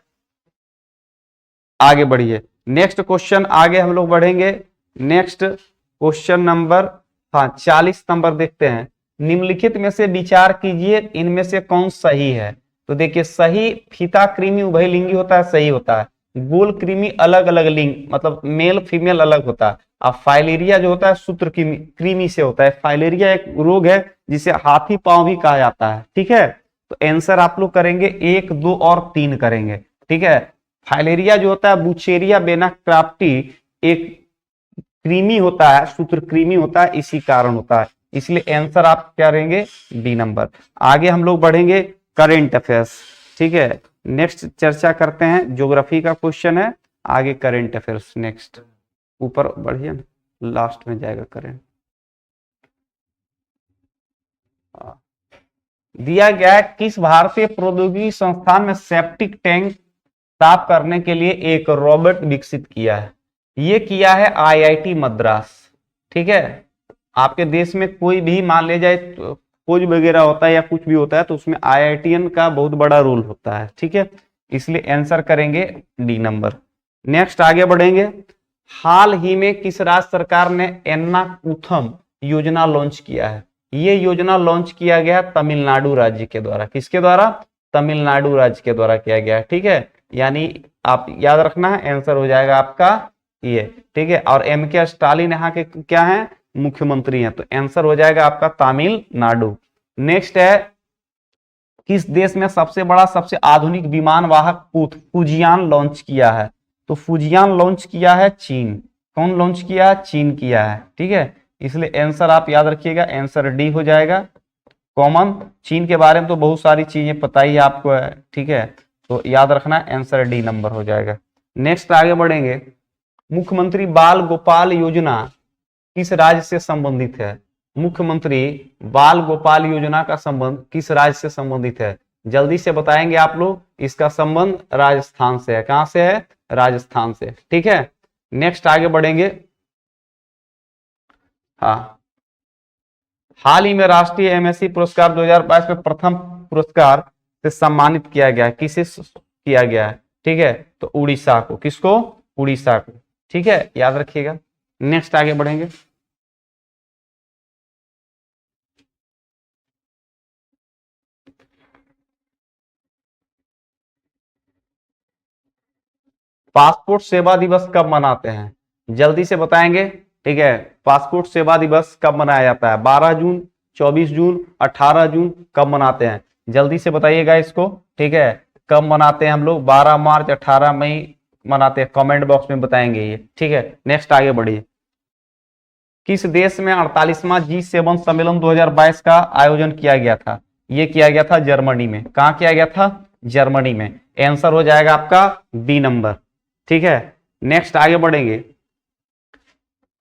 Speaker 4: आगे बढ़िए। नेक्स्ट क्वेश्चन आगे हम लोग बढ़ेंगे। नेक्स्ट क्वेश्चन नंबर 40 नंबर देखते हैं। निम्नलिखित में से विचार कीजिए, इनमें से कौन सही है? तो देखिए, सही फीता कृमि उभयलिंगी होता है, सही होता है। गोल कृमि अलग अलग लिंग, मतलब मेल फीमेल अलग होता है। अब फाइलेरिया जो होता है सूत्र कृमि से होता है। फाइलेरिया एक रोग है जिसे हाथी पांव भी कहा जाता है। ठीक है, तो आंसर आप लोग करेंगे 1, 2 और 3 करेंगे। ठीक है, फाइलेरिया जो होता है बुचेरिया बेना क्राफ्टी एक कृमि होता है, सूत्र कृमि होता है, इसी कारण होता है। इसलिए आंसर आप क्या करेंगे? D number. आगे हम लोग बढ़ेंगे करेंट अफेयर्स। ठीक है, नेक्स्ट चर्चा करते हैं, ज्योग्राफी का क्वेश्चन है, आगे करेंट अफेयर्स। नेक्स्ट ऊपर बढ़िए, लास्ट में जाएगा करेंट। दिया गया है, किस भारतीय प्रौद्योगिकी संस्थान में सेप्टिक टैंक साफ करने के लिए एक रोबोट विकसित किया है? ये किया है आईआईटी मद्रास। ठीक है, आपके देश में कोई भी मान ले जाए खोज वगैरह होता है या कुछ भी होता है, तो उसमें आईआईटीएन का बहुत बड़ा रोल होता है। ठीक है, इसलिए आंसर करेंगे डी नंबर। नेक्स्ट आगे बढ़ेंगे। हाल ही में किस राज्य सरकार ने एर्नाकुथम योजना लॉन्च किया है? ये योजना लॉन्च किया गया तमिलनाडु राज्य के द्वारा। किसके द्वारा? तमिलनाडु राज्य के द्वारा किया गया है। ठीक है, यानी आप याद रखना है, आंसर हो जाएगा आपका ये। ठीक है, और एम.के. स्टालिन यहाँ के क्या हैं? मुख्यमंत्री हैं। तो आंसर हो जाएगा आपका तमिलनाडु। नेक्स्ट है, किस देश में सबसे बड़ा सबसे आधुनिक विमान वाहक फुजियान लॉन्च किया है? तो फुजियान लॉन्च किया है चीन। कौन लॉन्च किया है? चीन किया है। ठीक है, इसलिए आंसर आप याद रखिएगा, आंसर डी हो जाएगा कॉमन। चीन के बारे में तो बहुत सारी चीजें पता ही आपको है। ठीक है, तो याद रखना, आंसर डी नंबर हो जाएगा। नेक्स्ट आगे बढ़ेंगे। मुख्यमंत्री बाल गोपाल योजना किस राज्य से संबंधित है? मुख्यमंत्री बाल गोपाल योजना का संबंध किस राज्य से संबंधित है? जल्दी से बताएंगे आप लोग। इसका संबंध राजस्थान से है। कहां से है? राजस्थान से। ठीक है, नेक्स्ट आगे बढ़ेंगे। हाँ, हाल ही में राष्ट्रीय एमएससी पुरस्कार 2022 में प्रथम पुरस्कार से सम्मानित किया गया है। किसे किया गया है? ठीक है, तो उड़ीसा को। किसको? उड़ीसा को। ठीक है, याद रखिएगा। नेक्स्ट आगे बढ़ेंगे। पासपोर्ट सेवा दिवस कब मनाते हैं? जल्दी से बताएंगे। ठीक है, पासपोर्ट सेवा दिवस कब मनाया जाता है? 12 जून, 24 जून, 18 जून, कब मनाते हैं? जल्दी से बताइएगा इसको। ठीक है, कब मनाते हैं हम लोग? 12 मार्च, 18 मई मनाते हैं। कमेंट बॉक्स में बताएंगे ये। ठीक है, नेक्स्ट आगे बढ़िए। किस देश में 48वां G7 सम्मेलन 2022 का आयोजन किया गया था? ये किया गया था जर्मनी में। कहां किया गया था? जर्मनी में। आंसर हो जाएगा आपका बी नंबर। ठीक है, नेक्स्ट आगे बढ़ेंगे।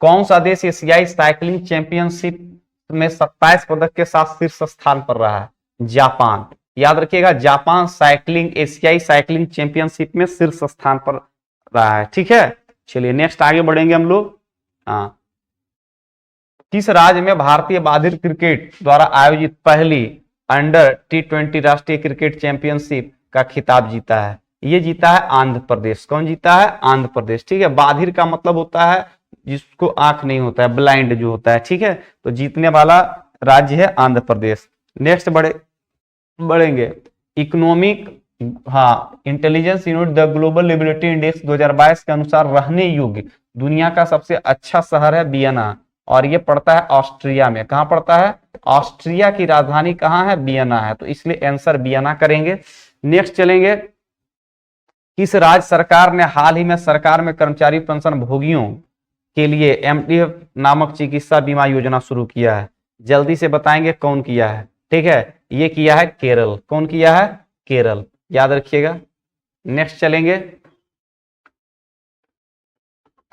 Speaker 4: कौन सा देश एशियाई साइकिलिंग चैंपियनशिप में 27 पदक के साथ शीर्ष स्थान पर रहा है? जापान। याद रखिएगा, जापान साइकिलिंग एशियाई साइकिलिंग चैंपियनशिप में शीर्ष स्थान पर रहा है। ठीक है, चलिए नेक्स्ट आगे बढ़ेंगे हम लोग। हाँ, किस राज्य में भारतीय बाधिर क्रिकेट द्वारा आयोजित पहली अंडर T20 राष्ट्रीय क्रिकेट चैंपियनशिप का खिताब जीता है? ये जीता है आंध्र प्रदेश। कौन जीता है? आंध्र प्रदेश। ठीक है, बाधिर का मतलब होता है जिसको आंख नहीं होता है, ब्लाइंड जो होता है। ठीक है, तो जीतने वाला राज्य है आंध्र प्रदेश। नेक्स्ट बढ़ेंगे। Economic intelligence unit the global liberty index 2022 के अनुसार रहने योग्य दुनिया का सबसे अच्छा शहर है वियना, और ये पड़ता है ऑस्ट्रिया में। कहां पड़ता है? ऑस्ट्रिया की राजधानी कहां है? वियना है, तो इसलिए आंसर वियना करेंगे। नेक्स्ट चलेंगे। किस राज्य सरकार ने हाल ही में सरकार में कर्मचारी पेंशन भोगियों के लिए MTF नामक चिकित्सा बीमा योजना शुरू किया है? जल्दी से बताएंगे कौन किया है। ठीक है, ये किया है केरल। कौन किया है? केरल। याद रखिएगा। नेक्स्ट चलेंगे।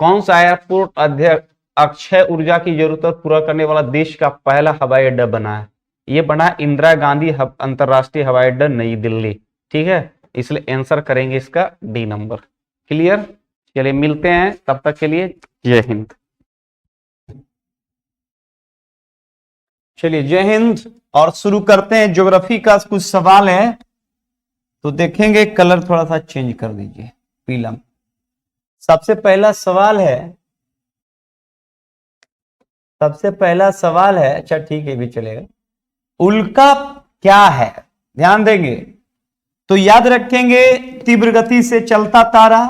Speaker 4: कौन सा एयरपोर्ट अध्यक्ष अक्षय ऊर्जा की जरूरत पूरा करने वाला देश का पहला हवाई अड्डा बना है? ये बना है इंदिरा गांधी अंतरराष्ट्रीय हवाई अड्डा, नई दिल्ली। ठीक है, इसलिए आंसर करेंगे इसका डी नंबर। क्लियर? चलिए मिलते हैं, तब तक के लिए जय हिंद। चलिए जय हिंद, और शुरू करते हैं। ज्योग्राफी का कुछ सवाल है, तो देखेंगे। कलर थोड़ा सा चेंज कर दीजिए, पीला। सबसे पहला सवाल है, अच्छा ठीक है, भी चलेगा। उल्का क्या है? ध्यान देंगे तो याद रखेंगे, तीव्र गति से चलता तारा,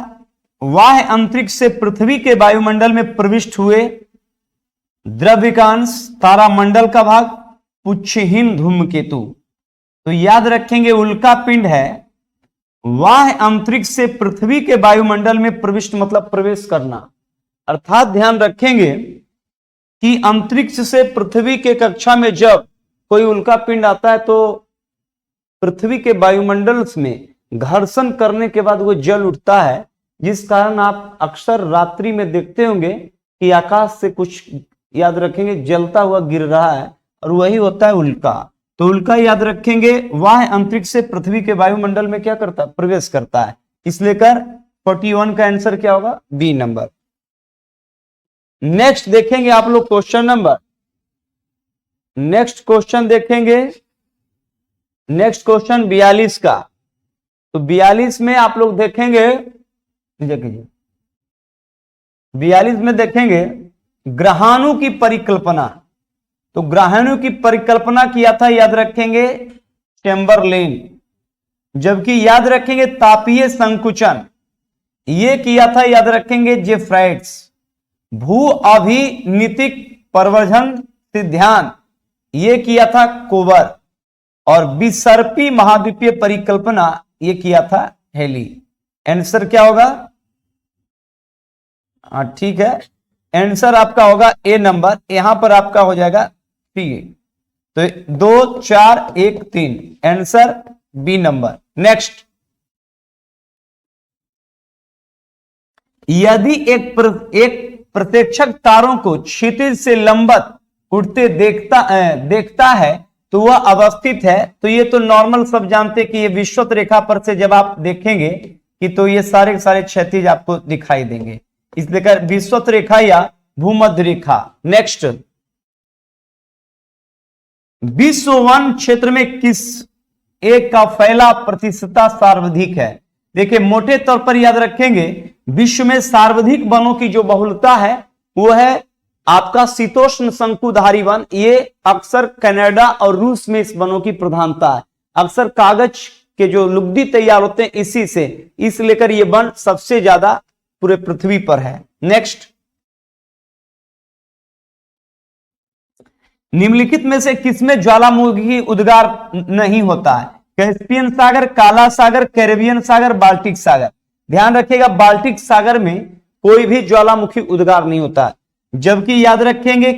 Speaker 4: बाह्य अंतरिक्ष से पृथ्वी के वायुमंडल में प्रविष्ट हुए द्रव्यकांश, तारामंडल का भाग, पुच्छहीन धूमकेतु। तो याद रखेंगे उल्का पिंड है बाह्य अंतरिक्ष से पृथ्वी के वायुमंडल में प्रविष्ट, मतलब प्रवेश करना। अर्थात ध्यान रखेंगे कि अंतरिक्ष से पृथ्वी के कक्षा में जब कोई उल्का पिंड आता है तो पृथ्वी के वायुमंडल में घर्षण करने के बाद वो जल उठता है, जिस कारण आप अक्सर रात्रि में देखते होंगे कि आकाश से कुछ, याद रखेंगे, जलता हुआ गिर रहा है, और वही होता है उल्का। तो उल्का याद रखेंगे बाह्य अंतरिक्ष से पृथ्वी के वायुमंडल में क्या करता है? प्रवेश करता है। इसलिए 41 का आंसर क्या होगा? B number. नेक्स्ट देखेंगे आप लोग क्वेश्चन नंबर, नेक्स्ट क्वेश्चन देखेंगे, नेक्स्ट क्वेश्चन 42 का। तो 42 में आप लोग देखेंगे, 42 में देखेंगे ग्रहाणु की परिकल्पना। तो ग्रहाणु की परिकल्पना किया था, याद रखेंगे, चैम्बरलेन। जबकि याद रखेंगे तापीय संकुचन ये किया था, याद रखेंगे, जेफ्राइट्स। भू अभिनीतिक प्रवर्धन सिद्धांत ये किया था कोबर, और विसर्पी महाद्वीपीय परिकल्पना ये किया था हेली। आंसर क्या होगा? ठीक है, आंसर आपका होगा ए नंबर। यहां पर आपका हो जाएगा सी। तो 2 4 1 3 आंसर बी नंबर। नेक्स्ट, यदि एक प्रत्यक्षक तारों को क्षितिज से लंबवत उड़ते देखता है तो वह अवस्थित है। तो ये तो नॉर्मल सब जानते कि ये विषुवत रेखा पर से जब आप देखेंगे कि तो ये सारे के सारे क्षैतिज आपको दिखाई देंगे, इसलिए कर विषुवत रेखा या भूमध्य रेखा। नेक्स्ट, विश्व वन क्षेत्र में किस एक का फैला प्रतिशतता सर्वाधिक है? देखिए मोटे तौर पर याद रखेंगे, विश्व में सर्वाधिक वनों की जो बहुलता है वो है आपका शीतोष्ण शंकुधारी वन। ये अक्सर कनाडा और रूस में इस वनों की प्रधानता है। अक्सर कागज के जो लुगदी तैयार होते हैं इसी से, इस लेकर ये वन सबसे ज्यादा पूरे पृथ्वी पर है। नेक्स्ट, निम्नलिखित में से किसमें ज्वालामुखी उद्गार नहीं होता है? कैस्पियन सागर, काला सागर, कैरेबियन सागर, बाल्टिक सागर। ध्यान रखिएगा बाल्टिक सागर में कोई भी ज्वालामुखी उद्गार नहीं होता है, जबकि याद रखेंगे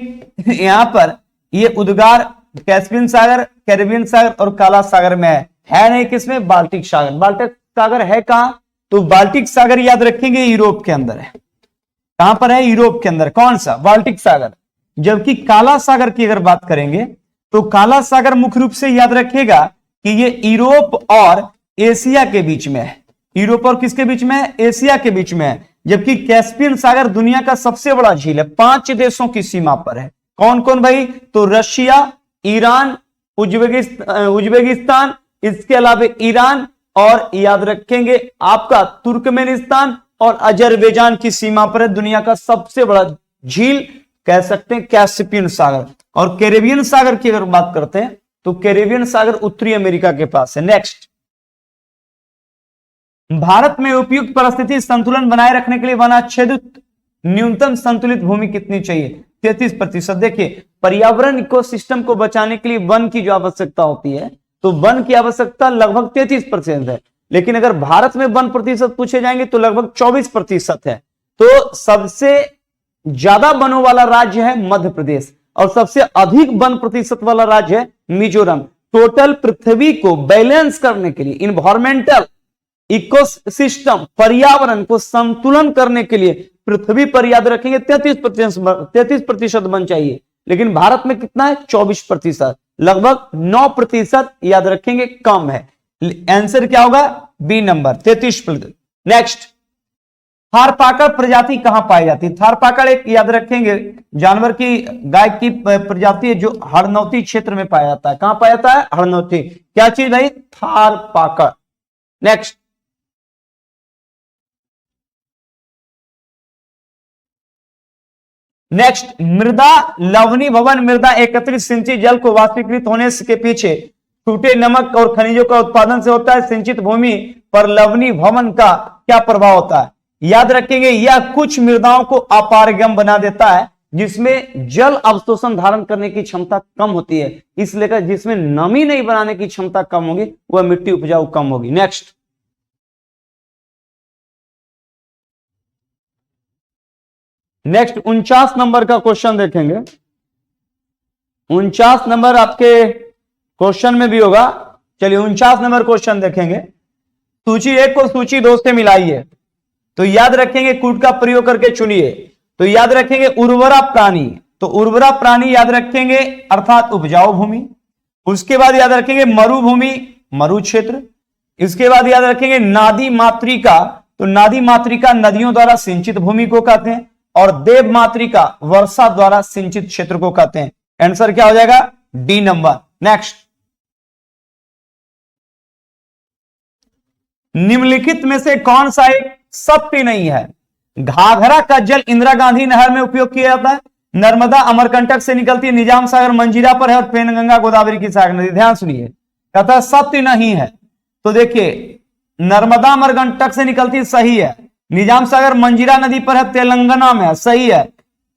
Speaker 4: यहां पर ये उद्गार कैस्पियन सागर, कैरेबियन सागर और काला सागर में है नहीं किसमें? बाल्टिक सागर। बाल्टिक सागर है कहां? तो बाल्टिक सागर याद रखेंगे यूरोप के अंदर है। कहां पर है? यूरोप के अंदर। कौन सा? बाल्टिक सागर। जबकि काला सागर की अगर बात करेंगे तो काला सागर मुख्य रूप से याद रखिएगा कि ये यूरोप और एशिया के बीच में है। यूरोप और किसके बीच में है? एशिया के बीच में है। जबकि कैस्पियन सागर दुनिया का सबसे बड़ा झील है, 5 देशों की सीमा पर है। कौन कौन भाई? तो रशिया, ईरान, उज्बेकिस्तान, इसके अलावा ईरान और याद रखेंगे आपका तुर्कमेनिस्तान और अजरबैजान की सीमा पर है। दुनिया का सबसे बड़ा झील कह सकते हैं कैस्पियन सागर। और कैरेबियन सागर की अगर बात करते हैं तो कैरेबियन सागर उत्तरी अमेरिका के पास है। नेक्स्ट, भारत में उपयुक्त परिस्थिति संतुलन बनाए रखने के लिए वनाच्छेदित न्यूनतम संतुलित भूमि कितनी चाहिए? 33%। देखिए पर्यावरण इकोसिस्टम को बचाने के लिए वन की जो आवश्यकता होती है तो वन की आवश्यकता लगभग 33% है, लेकिन अगर भारत में वन प्रतिशत पूछे जाएंगे तो लगभग 24% है। तो सबसे ज्यादा वनों वाला राज्य है मध्य प्रदेश और सबसे अधिक वन प्रतिशत वाला राज्य है मिजोरम। टोटल पृथ्वी को बैलेंस करने के लिए, इन्वायरमेंटल इकोसिस्टम पर्यावरण को संतुलन करने के लिए पृथ्वी पर याद रखेंगे 33% वन चाहिए, लेकिन भारत में कितना है? 24%, लगभग 9% याद रखेंगे कम है। आंसर क्या होगा? B number 33%। नेक्स्ट, थारपाकर प्रजाति कहां पाई जाती है? थारपाकर एक याद रखेंगे जानवर की, गाय की प्रजाति है जो हरनौती क्षेत्र में पाया जाता है। कहां पाया जाता है? हरनौती। क्या चीज भाई? थारपाकर। नेक्स्ट, मृदा लवणी भवन मृदा एकत्रित सिंचित जल को वाष्पीकृत होने के पीछे छूटे नमक और खनिजों का उत्पादन से होता है। सिंचित भूमि पर लवणी भवन का क्या प्रभाव होता है? याद रखेंगे यह कुछ मृदाओं को अपारगम बना देता है, जिसमें जल अवशोषण धारण करने की क्षमता कम होती है, इसलिए जिसमें नमी नहीं बनाने की क्षमता कम होगी वह मिट्टी उपजाऊ कम होगी। नेक्स्ट, नेक्स्ट 49 नंबर का क्वेश्चन देखेंगे। 49 नंबर आपके क्वेश्चन में भी होगा। चलिए 49 नंबर क्वेश्चन देखेंगे। सूची 1 को सूची 2 से मिलाइए। तो याद रखेंगे कूट का प्रयोग करके चुनिए। तो याद रखेंगे उर्वरा प्राणी, तो उर्वरा प्राणी याद रखेंगे अर्थात उपजाऊ भूमि। उसके बाद याद रखेंगे मरुभूमि, मरु क्षेत्र। इसके बाद याद रखेंगे नादी मातृका, तो नादी मातृका नदियों द्वारा सिंचित भूमि को कहते हैं, और देव मातृका वर्षा द्वारा सिंचित क्षेत्र को कहते हैं। आंसर क्या हो जाएगा? D number. नेक्स्ट, निम्नलिखित में से कौन सा एक सत्य नहीं है? घाघरा का जल इंदिरा गांधी नहर में उपयोग किया जाता है, नर्मदा अमरकंटक से निकलती है, निजाम सागर मंजीरा पर है और पेनगंगा गोदावरी की सहायक नदी। ध्यान सुनिए, कहता है सत्य नहीं है। तो देखिए नर्मदा अमरकंटक से निकलती सही है, निजाम सागर मंजीरा नदी पर है, तेलंगाना में है, सही है,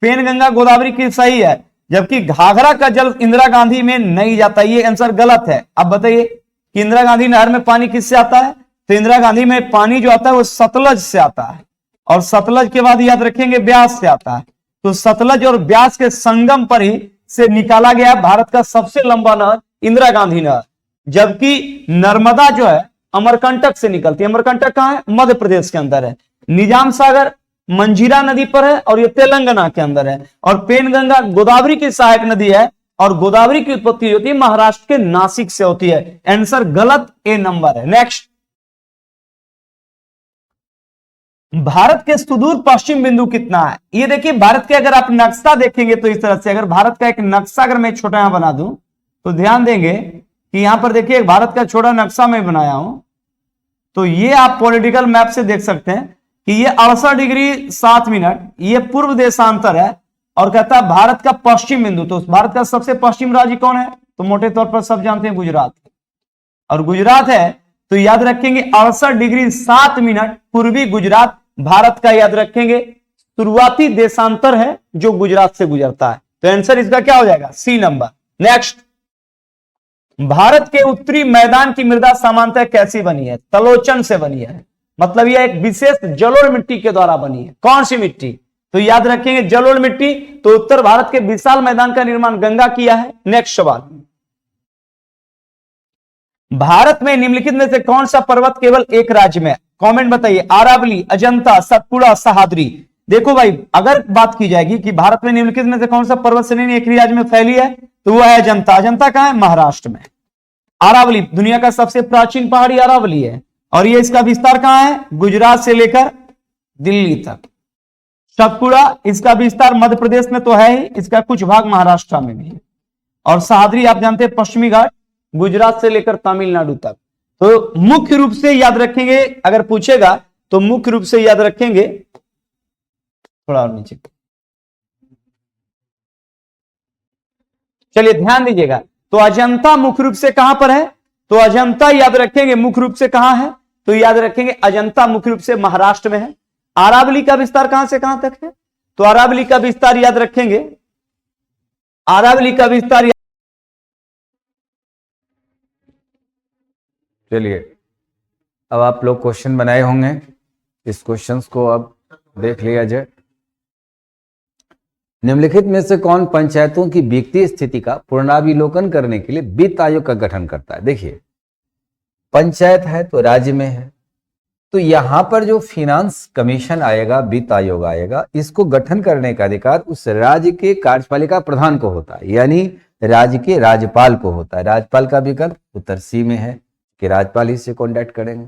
Speaker 4: पेनगंगा गोदावरी की सही है, जबकि घाघरा का जल इंदिरा गांधी में नहीं जाता, ये आंसर गलत है। अब बताइए कि इंदिरा गांधी नहर में पानी किससे आता है? तो इंदिरा गांधी में पानी जो आता है वो सतलज से आता है, और सतलज के बाद याद रखेंगे ब्यास से आता है। तो सतलज और ब्यास के संगम पर ही से निकाला गया भारत का सबसे लंबा नहर इंदिरा गांधी नहर, जबकि नर्मदा जो है अमरकंटक से निकलती है। अमरकंटक कहां है? मध्य प्रदेश के अंदर है। निजाम सागर मंजीरा नदी पर है और ये तेलंगाना के अंदर है। और पेनगंगा गोदावरी की सहायक नदी है और गोदावरी की उत्पत्ति होती है महाराष्ट्र के नासिक से होती है। आंसर गलत, ए नंबर है। नेक्स्ट, भारत के सुदूर पश्चिम बिंदु कितना है? ये देखिए भारत के अगर आप नक्शा देखेंगे तो इस तरह से, अगर भारत का एक नक्शा अगर मैं छोटा यहां बना दूं तो ध्यान देंगे कि यहां पर देखिए भारत का छोटा नक्शा मैं बनाया हूं, तो ये आप पॉलिटिकल मैप से देख सकते हैं कि ये 68 डिग्री 7 मिनट ये पूर्व देशांतर है और कहता है भारत का पश्चिम बिंदु। तो भारत का सबसे पश्चिम राज्य कौन है? तो मोटे तौर पर सब जानते हैं गुजरात, और गुजरात है तो याद रखेंगे 68 डिग्री 7 मिनट पूर्वी गुजरात भारत का याद रखेंगे शुरुआती देशांतर है जो गुजरात से गुजरता है। तो आंसर इसका क्या हो जाएगा? सी नंबर। नेक्स्ट, भारत के उत्तरी मैदान की मृदा सामान्यतः कैसी बनी है? तलोचन से बनी है, मतलब यह एक विशेष जलोढ़ मिट्टी के द्वारा बनी है। कौन सी मिट्टी? तो याद रखेंगे जलोढ़ मिट्टी। तो उत्तर भारत के विशाल मैदान का निर्माण गंगा किया है। नेक्स्ट सवाल, भारत में निम्नलिखित में से कौन सा पर्वत केवल एक राज्य में? कमेंट बताइए। अरावली, अजंता, सतपुड़ा, सहाद्री। देखो भाई, अगर बात की जाएगी कि भारत में निम्नलिखित में से कौन सा पर्वत श्रेणी एक ही राज्य में फैली है तो वह है अजंता। अजंता कहां है? महाराष्ट्र में। अरावली दुनिया का सबसे प्राचीन पहाड़ी अरावली है और ये इसका विस्तार कहां है? गुजरात से लेकर दिल्ली तक। सतपुड़ा इसका विस्तार मध्य प्रदेश में तो है ही, इसका कुछ भाग महाराष्ट्र में भी है। और सहाद्री आप जानते हैं पश्चिमी घाट गुजरात से लेकर तमिलनाडु तक। तो मुख्य रूप से याद रखेंगे, अगर पूछेगा तो मुख्य रूप से याद रखेंगे, थोड़ा और नीचे चलिए ध्यान दीजिएगा। तो अजंता मुख्य रूप से कहां पर है? तो अजंता याद रखेंगे मुख्य रूप से कहां है? तो याद रखेंगे अजंता मुख्य रूप से महाराष्ट्र में है। अरावली का विस्तार कहां से कहां तक है? तो अरावली का विस्तार याद रखेंगे, अरावली का विस्तार
Speaker 5: चलिए, अब आप लोग क्वेश्चन बनाए होंगे, इस क्वेश्चंस को अब देख लिया जाए। निम्नलिखित में से कौन पंचायतों की वित्तीय स्थिति का पुनरावलोकन करने के लिए वित्त आयोग का गठन करता है? देखिए, पंचायत है तो राज्य में है, तो यहां पर जो फिनांस कमीशन आएगा, वित्त आयोग आएगा, इसको गठन करने का अधिकार उस राज्य के कार्यपालिका प्रधान को होता है, यानी राज्य के राज्यपाल को होता है। राज्यपाल का विकल्प उत्तर सी में है कि राज्यपाल ही से कॉन्टैक्ट करेंगे।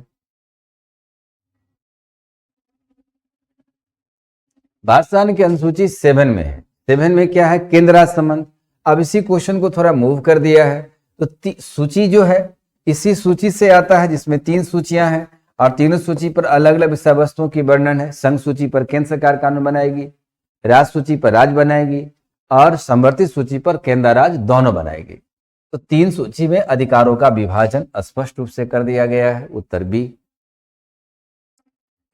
Speaker 5: भारत संविधान की अनुसूची 7 में है। 7 में क्या है? केंद्र राज्य संबंध। अब इसी क्वेश्चन को थोड़ा मूव कर दिया है, तो सूची जो है इसी सूची से आता है जिसमें 3 सूचियां हैं और तीनों सूची पर अलग अलग विषय वस्तुओं की वर्णन है। संघ सूची पर केंद्र सरकार कानून बनाएगी, राज्य सूची पर राज्य बनाएगी और संवर्धित सूची पर केंद्र राज्य दोनों बनाएगी। तो 3 सूची में अधिकारों का विभाजन स्पष्ट रूप से कर दिया गया है। उत्तर बी।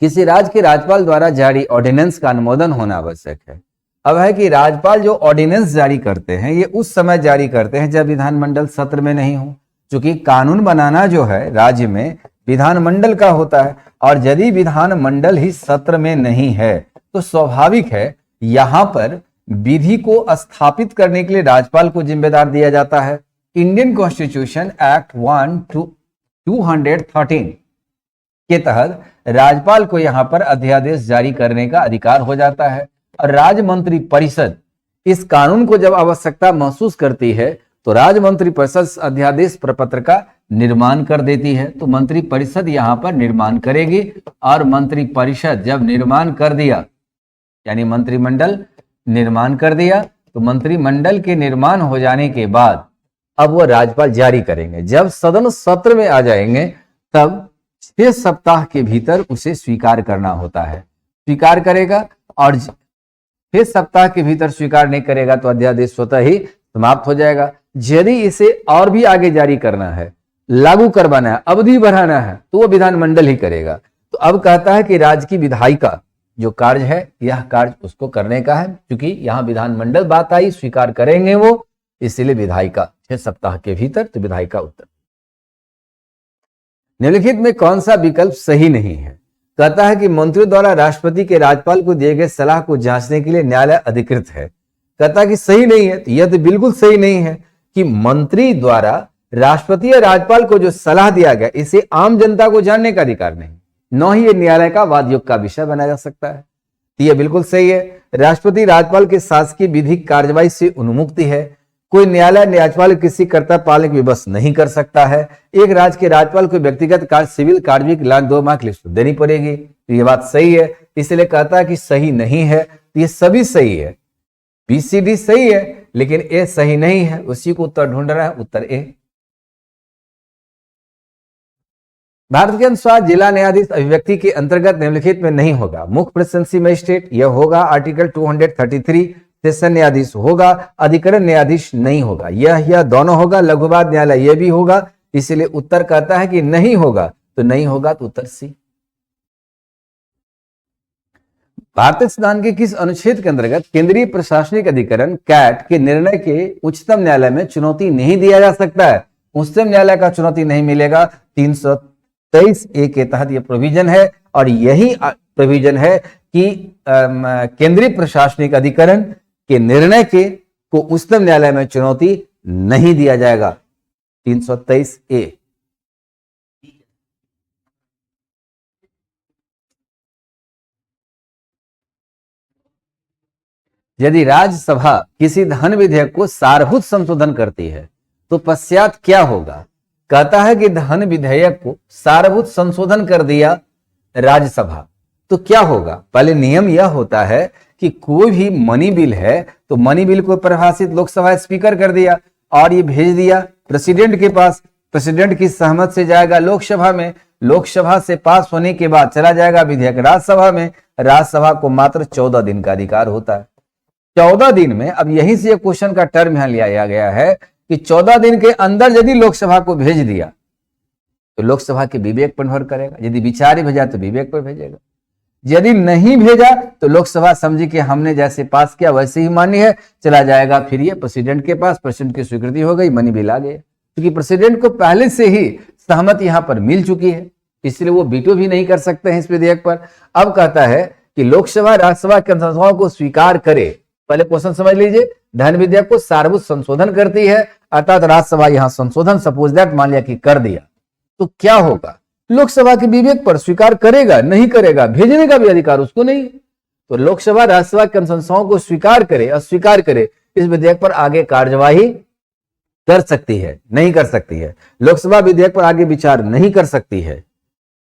Speaker 5: किसी राज्य के राज्यपाल द्वारा जारी ऑर्डिनेंस का अनुमोदन होना आवश्यक है। अब है कि राज्यपाल जो ऑर्डिनेंस जारी करते हैं ये उस समय जारी करते हैं जब विधानमंडल सत्र में नहीं हो, क्योंकि कानून बनाना जो है राज्य में विधानमंडल का होता है और यदि विधानमंडल ही सत्र में नहीं है तो स्वाभाविक है यहां पर विधि को स्थापित करने के लिए राज्यपाल को जिम्मेदार दिया जाता है। इंडियन कॉन्स्टिट्यूशन एक्ट 213 के तहत राज्यपाल को यहां पर अध्यादेश जारी करने का अधिकार हो जाता है और राज्य मंत्री परिषद इस कानून को जब आवश्यकता महसूस करती है तो राज्य मंत्री परिषद अध्यादेश प्रपत्र का निर्माण कर देती है। तो मंत्री परिषद यहां पर निर्माण करेगी और मंत्री परिषद जब निर्माण कर दिया यानी मंत्रिमंडल निर्माण कर दिया तो मंत्रिमंडल के निर्माण हो जाने के बाद अब वो राज्यपाल जारी करेंगे। जब सदन सत्र में आ जाएंगे तब 6 सप्ताह के भीतर उसे स्वीकार करना होता है। स्वीकार करेगा और 6 सप्ताह के भीतर स्वीकार नहीं करेगा तो अध्यादेश स्वतः ही समाप्त हो जाएगा। यदि इसे और भी आगे जारी करना है, लागू करवाना है, अवधि बढ़ाना है तो वो विधानमंडल ही करेगा। तो अब कहता है कि राज्य की विधायिका जो कार्य है यह कार्य उसको करने का है, क्योंकि यहां विधानमंडल बात आई, स्वीकार करेंगे वो, इसीलिए विधायिका 6 सप्ताह के भीतर। तो विधायिका उत्तर। निम्नलिखित में कौन सा विकल्प सही नहीं है? कहता है कि मंत्रियों द्वारा राष्ट्रपति के राज्यपाल को दिए गए सलाह को जांचने के लिए न्यायालय अधिकृत है। कहता है कि सही नहीं है, तो यह तो बिल्कुल सही नहीं है कि मंत्री द्वारा राष्ट्रपति या राज्यपाल को जो सलाह दिया गया इसे आम जनता को जानने का अधिकार नहीं, न ही ये न्यायालय का वाद योग का विषय बनाया जा सकता है। तो ये बिल्कुल सही है। राष्ट्रपति राज्यपाल के शासकीय विधिक कार्यवाही से उन्मुक्ति है। कोई न्यायालय राज्यपाल किसी कर्तव्य पालन की विवश नहीं कर सकता है। एक राज्य के राज्यपाल को व्यक्तिगत कार्य सिविल कार्रवाई के लाख 2 माह की लिस्ट देनी पड़ेगी। तो ये बात सही है, इसलिए कहता है कि सही नहीं है। तो ये सभी सही है, बीसीडी सही है, लेकिन ए सही नहीं है। उसी को उत्तर ढूंढ रहा है, उत्तर ए। भारत के अनुसार जिला न्यायाधीश अभिव्यक्ति के अंतर्गत निम्नलिखित में नहीं होगा। मुख्य प्रशंसी मजिस्ट्रेट यह होगा, आर्टिकल 233। सेशन न्यायाधीश होगा, अधिकरण न्यायाधीश नहीं होगा। यह दोनों होगा। लघुवाद न्यायालय यह भी होगा, इसलिए उत्तर कहता है कि नहीं होगा। तो नहीं होगा तो उत्तर सी। भारतीय संविधान के किस अनुच्छेद के अंतर्गत केंद्रीय प्रशासनिक अधिकरण कैट के निर्णय के उच्चतम न्यायालय में चुनौती नहीं दिया जा सकता है? उच्चतम न्यायालय का चुनौती नहीं मिलेगा। 323A के तहत यह प्रोविजन है, और यही प्रोविजन है कि केंद्रीय प्रशासनिक अधिकरण के निर्णय को उच्चतम न्यायालय में चुनौती नहीं दिया जाएगा। 323A। यदि राज्यसभा किसी धन विधेयक को सारभूत संशोधन करती है तो पश्चात क्या होगा? कहता है कि धन विधेयक को सारभूत संशोधन कर दिया राज्यसभा तो क्या होगा? पहले नियम यह होता है कि कोई भी मनी बिल है तो मनी बिल को परिभाषित लोकसभा स्पीकर कर दिया और ये भेज दिया प्रेसिडेंट के पास। प्रेसिडेंट की सहमति से जाएगा लोकसभा में, लोकसभा से पास होने के बाद चला जाएगा विधेयक राज्यसभा में। राज्यसभा को मात्र 14 दिन का अधिकार होता है। 14 दिन में, अब यहीं से क्वेश्चन का टर्म यहां लिया गया है कि 14 दिन के अंदर यदि लोकसभा को भेज दिया तो लोकसभा के विवेक पर निर्भर करेगा। यदि विचार ही भेजा तो विवेक पर भेजेगा, यदि नहीं भेजा तो लोकसभा समझी कि हमने जैसे पास किया वैसे ही मान्य है, चला जाएगा फिर ये प्रेसिडेंट के पास। प्रेसिडेंट की स्वीकृति हो गई, मनी बिल आ गया, क्योंकि प्रेसिडेंट को पहले से ही सहमति यहां पर मिल चुकी है, इसलिए वो वीटो भी नहीं कर सकते हैं इस विधेयक पर। अब कहता है कि लोकसभा राज्यसभा के अनुशंसाओं को स्वीकार करे। पहले क्वेश्चन समझ लीजिए, धन विधेयक को सारभूत संशोधन करती है, अर्थात राज्यसभा यहां संशोधन सपोज दैट मान लिया कि कर दिया, तो क्या होगा? लोकसभा के विवेक पर स्वीकार करेगा, नहीं करेगा, भेजने का भी अधिकार उसको नहीं। तो लोकसभा राज्यसभा के अनुशंसाओं को स्वीकार करे, अस्वीकार करे, इस विधेयक पर आगे कार्यवाही कर सकती है, नहीं कर सकती है। लोकसभा विधेयक पर आगे विचार नहीं कर सकती है,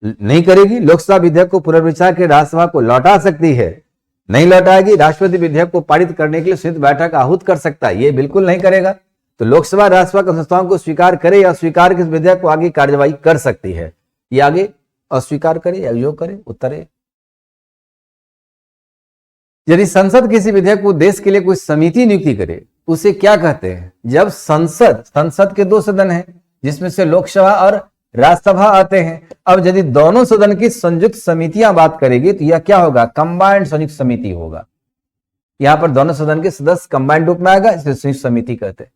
Speaker 5: नहीं करेगी। लोकसभा विधेयक को पुनर्विचार के राज्यसभा को लौटा सकती है, नहीं लौटाएगी। राष्ट्रपति विधेयक को पारित करने के लिए संयुक्त बैठक आहूत कर सकता है, ये बिल्कुल नहीं करेगा। तो लोकसभा राज्यसभा के संस्थाओं को स्वीकार करे या अस्वीकार के इस विधेयक को आगे कार्यवाही कर सकती है, ये आगे अस्वीकार करे या जो करे, उत्तर है। यदि संसद किसी विधेयक को देश के लिए कोई समिति नियुक्ति करे उसे क्या कहते हैं? जब संसद के 2 सदन हैं जिसमें से लोकसभा और राज्यसभा आते हैं। अब यदि दोनों सदन की संयुक्त समितियां बात करेगी तो यह क्या होगा? कंबाइंड संयुक्त समिति होगा। यहां पर दोनों सदन के सदस्य कंबाइंड रूप में आएगा, इसलिए संयुक्त समिति कहते हैं।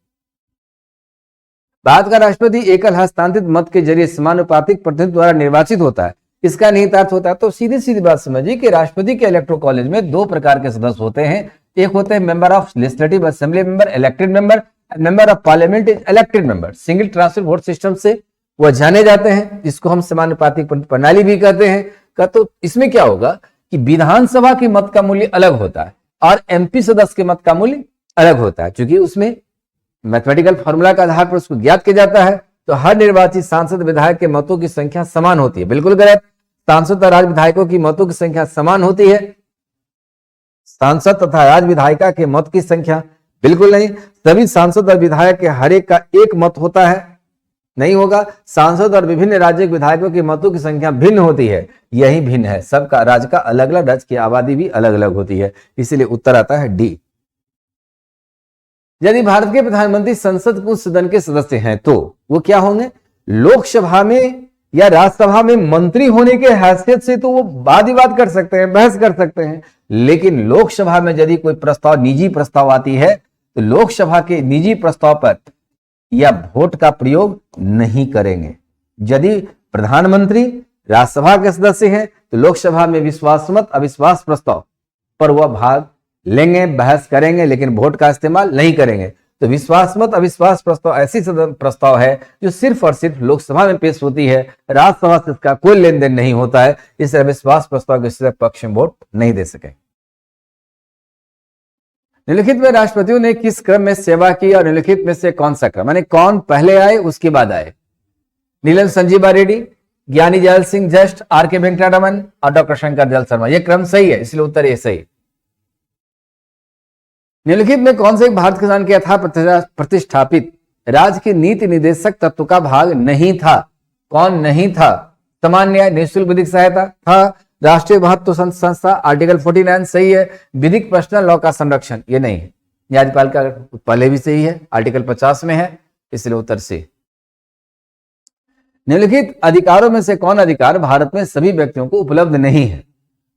Speaker 5: भारत का राष्ट्रपति एकल हस्तांतरित मत के जरिए समानुपातिक प्रतिनिधित्व द्वारा निर्वाचित होता है, इसका निहितार्थ होता है। तो सीधी सीधी बात समझिए कि राष्ट्रपति के इलेक्टोरल कॉलेज में 2 प्रकार के सदस्य होते हैं। एक होते हैं member of legislative assembly member, elected member, member of parliament is elected member. Single transfer vote system से वह जाने जाते हैं, जिसको हम समानुपातिक प्रणाली भी कहते हैं। तो इसमें क्या होगा कि विधानसभा के मत का मूल्य अलग होता है और एमपी सदस्य के मत का मूल्य अलग होता है, क्योंकि उसमें मैथमेटिकल फॉर्मूला के आधार पर उसको ज्ञात किया जाता है। तो हर निर्वाचित सांसद विधायक के मतों की संख्या समान होती है, बिल्कुल गलत। सांसद और राज्य विधायकों की मतों की संख्या समान होती है, सांसद तथा राज्य विधायिका के मत की संख्या बिल्कुल नहीं। सभी सांसद और विधायक के हर एक का एक मत होता है, नहीं होगा। सांसद और विभिन्न राज्य के विधायकों की मतों की संख्या भिन्न होती है, यही भिन्न है। सबका राज्य का अलग अलग, राज्य की आबादी भी अलग अलग होती है, इसीलिए उत्तर आता है डी। यदि भारत के प्रधानमंत्री संसद के उस सदन के सदस्य हैं तो वो क्या होंगे? लोकसभा में या राज्यसभा में मंत्री होने के हैसियत से तो वो वाद विवाद कर सकते हैं, बहस कर सकते हैं, लेकिन लोकसभा में यदि कोई प्रस्ताव, निजी प्रस्ताव आती है तो लोकसभा के निजी प्रस्ताव पर या वोट का प्रयोग नहीं करेंगे। यदि प्रधानमंत्री राज्यसभा के सदस्य हैं तो लोकसभा में विश्वास मत अविश्वास प्रस्ताव पर वह भाग लेंगे, बहस करेंगे, लेकिन वोट का इस्तेमाल नहीं करेंगे। तो विश्वास मत अविश्वास प्रस्ताव ऐसी प्रस्ताव है जो सिर्फ और सिर्फ लोकसभा में पेश होती है, राज्यसभा से इसका कोई लेन देन नहीं होता है, इसलिए विश्वास प्रस्ताव के सिर्फ पक्ष में वोट नहीं दे सके। निम्नलिखित में राष्ट्रपतियों ने किस क्रम में सेवा की और निम्नलिखित में से कौन सा क्रम, माने कौन पहले आए उसके बाद आए? नीलम संजीवा रेड्डी, ज्ञानी जैल सिंह जस्ट, आर के वेंकटरमन और डॉक्टर शंकर दयाल शर्मा। यह क्रम सही है, इसलिए उत्तर ये सही। निम्नलिखित में कौन से एक भारत किसान के यथा प्रतिष्ठापित राज्य के नीति निदेशक तत्व का भाग नहीं था? कौन नहीं था? समान न्याय, निःशुल्क विधिक सहायता था, राष्ट्रीय महत्व संस्था, आर्टिकल 49 सही है, विधिक पर्सनल लॉ का संरक्षण ये नहीं है, न्यायपाल का पहले भी सही है, आर्टिकल 50 में है, इसलिए उत्तर से। निम्नलिखित अधिकारों में से कौन अधिकार भारत में सभी व्यक्तियों को उपलब्ध नहीं है?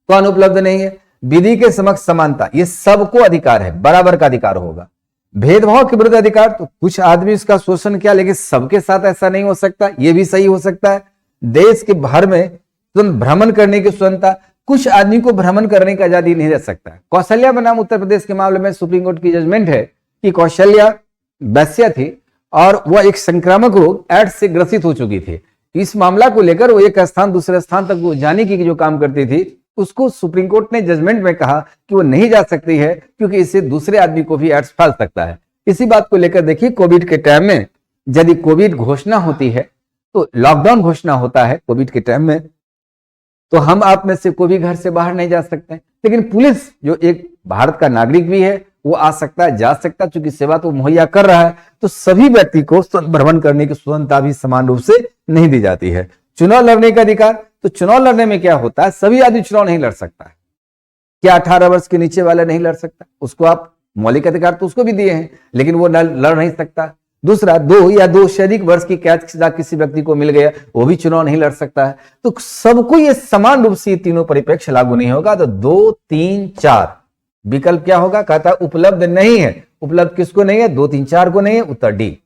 Speaker 5: कौन उपलब्ध नहीं है? विधि के समक्ष समानता, ये सबको अधिकार है, बराबर का अधिकार होगा। भेदभाव के विरुद्ध अधिकार, तो कुछ आदमी इसका शोषण किया लेकिन सबके साथ ऐसा नहीं हो सकता, ये भी सही हो सकता है। देश के भर में भ्रमण करने की स्वतंत्रता, कुछ आदमी को भ्रमण करने की आजादी नहीं रह सकता है। कौशल्या बनाम उत्तर प्रदेश के मामले में सुप्रीम कोर्ट की जजमेंट है कि कौशल्या वैश्या थी और वह एक संक्रामक रोग एड्स से ग्रसित हो चुकी थी। इस मामला को लेकर वो एक स्थान दूसरे स्थान तक वो जाने की जो काम करती थी, उसको सुप्रीम कोर्ट ने जजमेंट में कहा कि वो नहीं जा सकती है क्योंकि इससे दूसरे आदमी को भी एड्स फैल सकता है। इसी बात को लेकर देखिए, कोविड के टाइम में यदि कोविड घोषणा होती है तो लॉकडाउन घोषणा होता है कोविड के टाइम में, तो हम आप में से कोई भी घर से बाहर नहीं जा सकते, लेकिन पुलिस जो एक भारत का नागरिक भी है वो आ सकता है, जा सकता है, चूंकि सेवा तो मुहैया कर रहा है, तो सभी व्यक्ति को भ्रमण करने की स्वतंत्रता भी समान रूप से नहीं दी जाती है। चुनाव लड़ने का अधिकार, तो चुनाव लड़ने में क्या होता है, सभी आदमी चुनाव नहीं लड़ सकता है। क्या 18 वर्ष के नीचे वाला नहीं लड़ सकता? उसको आप मौलिक अधिकार तो उसको भी दिए हैं, लेकिन वो लड़ नहीं सकता। दूसरा, 2 या 2 से अधिक वर्ष की कैद सजा किसी व्यक्ति को मिल गया, वो भी चुनाव नहीं लड़ सकता है। तो सबको ये समान रूप से ये तीनों परिप्रेक्ष्य लागू नहीं होगा। तो 2, 3, 4 विकल्प क्या होगा? कहता उपलब्ध नहीं है। उपलब्ध किसको नहीं है? 2, 3, 4 को नहीं है, उत्तर डी।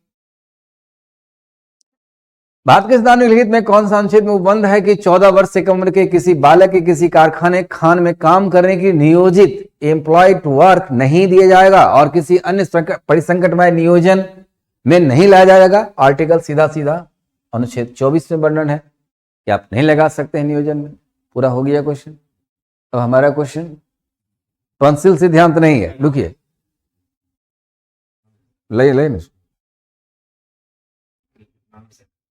Speaker 5: भारत के संविधान लिखित में कौन सा अनुच्छेद में उपबंध है कि 14 वर्ष से कम उम्र के किसी बालक के किसी कारखाने खान में काम करने की नियोजित एम्प्लॉयड टू वर्क नहीं दिया जाएगा और किसी अन्य परिसंकटमय नियोजन में नहीं लाया जाएगा? आर्टिकल सीधा सीधा अनुच्छेद 24 में वर्णन है कि आप नहीं लगा सकते हैं नियोजन में। पूरा हो गया क्वेश्चन। अब हमारा क्वेश्चन पंसिल सिद्धांत नहीं है, रुकिए ले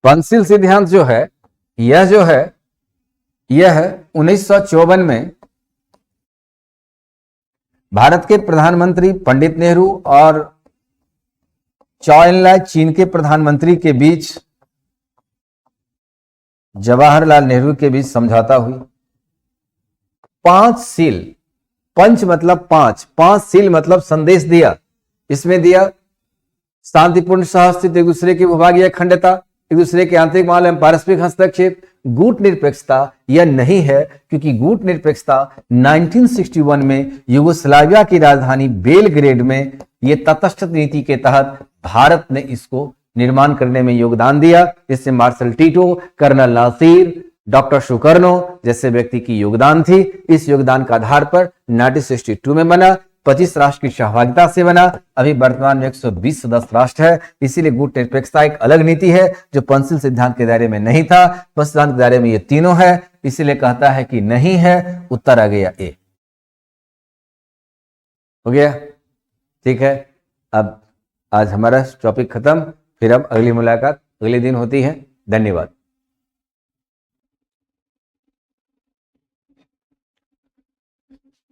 Speaker 5: पंसिल सिद्धांत जो है यह 1954 में भारत के प्रधानमंत्री पंडित नेहरू और चौ एन-लाई चीन के प्रधानमंत्री के बीच जवाहरलाल नेहरू के बीच समझौता हुई। 5 सील, पंच मतलब 5 सील मतलब संदेश दिया। इसमें दिया शांतिपूर्ण सहअस्तित्व, एक दूसरे की भूभागीय अखंडता, एक दूसरे के आंतरिक मामले में पारस्परिक हस्तक्षेप, गुट निरपेक्षता यह नहीं है क्योंकि गुट निरपेक्षता 1961 में यूगोस्लाविया की राजधानी बेलग्रेड में ये तटस्थ नीति के तहत भारत ने इसको निर्माण करने में योगदान दिया। इससे marshal Tito, colonel Nasser, doctor Sukarno जैसे व्यक्ति की योगदान थी। इस योगदान का आधार पर 1962 में बना, 25 राष्ट्र की सहभागिता से बना। अभी वर्तमान में 120 सदस्य राष्ट्र है। इसीलिए गुट निरपेक्षता एक अलग नीति है जो पंसिल सिद्धांत के दायरे में नहीं था। पंसिल सिद्धांत के दायरे में ये तीनों है, इसीलिए कहता है कि नहीं है। उत्तर आ गया ए। हो गया, ठीक है। अब आज हमारा टॉपिक खत्म, फिर अब अगली मुलाकात अगले दिन होती है। धन्यवाद।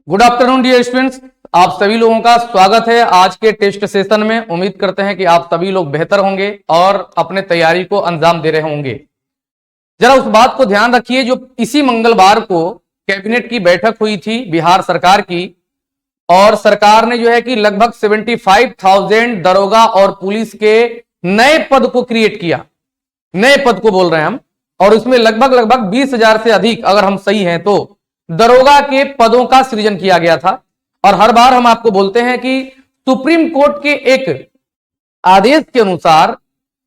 Speaker 6: गुड आफ्टरनून डियर स्टूडेंट्स, आप सभी लोगों का स्वागत है आज के टेस्ट सेशन में। उम्मीद करते हैं कि आप सभी लोग बेहतर होंगे और अपने तैयारी को अंजाम दे रहे होंगे। जरा उस बात को ध्यान रखिए, जो इसी मंगलवार को कैबिनेट की बैठक हुई थी बिहार सरकार की, और सरकार ने जो है कि लगभग 75,000 दरोगा और पुलिस के नए पद को क्रिएट किया। नए पद को बोल रहे हैं हम, और उसमें लगभग 20,000 से अधिक, अगर हम सही हैं तो, दरोगा के पदों का सृजन किया गया था। और हर बार हम आपको बोलते हैं कि सुप्रीम कोर्ट के एक आदेश के अनुसार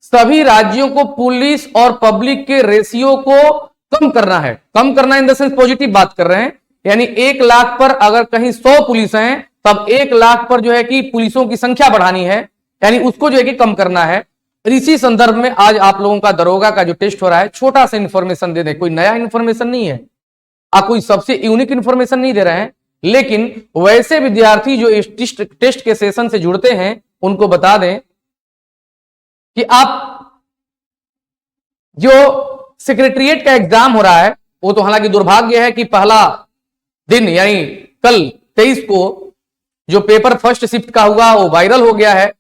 Speaker 6: सभी राज्यों को पुलिस और पब्लिक के रेशियो को कम करना है। कम करना इन द सेंस पॉजिटिव बात कर रहे हैं, यानी 1 लाख पर अगर कहीं 100 पुलिस हैं तब 1 लाख पर जो है कि पुलिसों की संख्या बढ़ानी है, यानी उसको जो है कि कम करना है। इसी संदर्भ में आज आप लोगों का दरोगा का जो टेस्ट हो रहा है, छोटा सा इंफॉर्मेशन दे दें। कोई नया इंफॉर्मेशन नहीं है, कोई सबसे यूनिक इंफॉर्मेशन नहीं दे रहे हैं, लेकिन वैसे विद्यार्थी जो इस टेस्ट के सेशन से जुड़ते हैं उनको बता दें कि आप जो सेक्रेटरीट का एग्जाम हो रहा है, वो तो हालांकि दुर्भाग्य है कि पहला दिन यानी कल 23 को जो पेपर फर्स्ट शिफ्ट का हुआ वो वायरल हो गया है।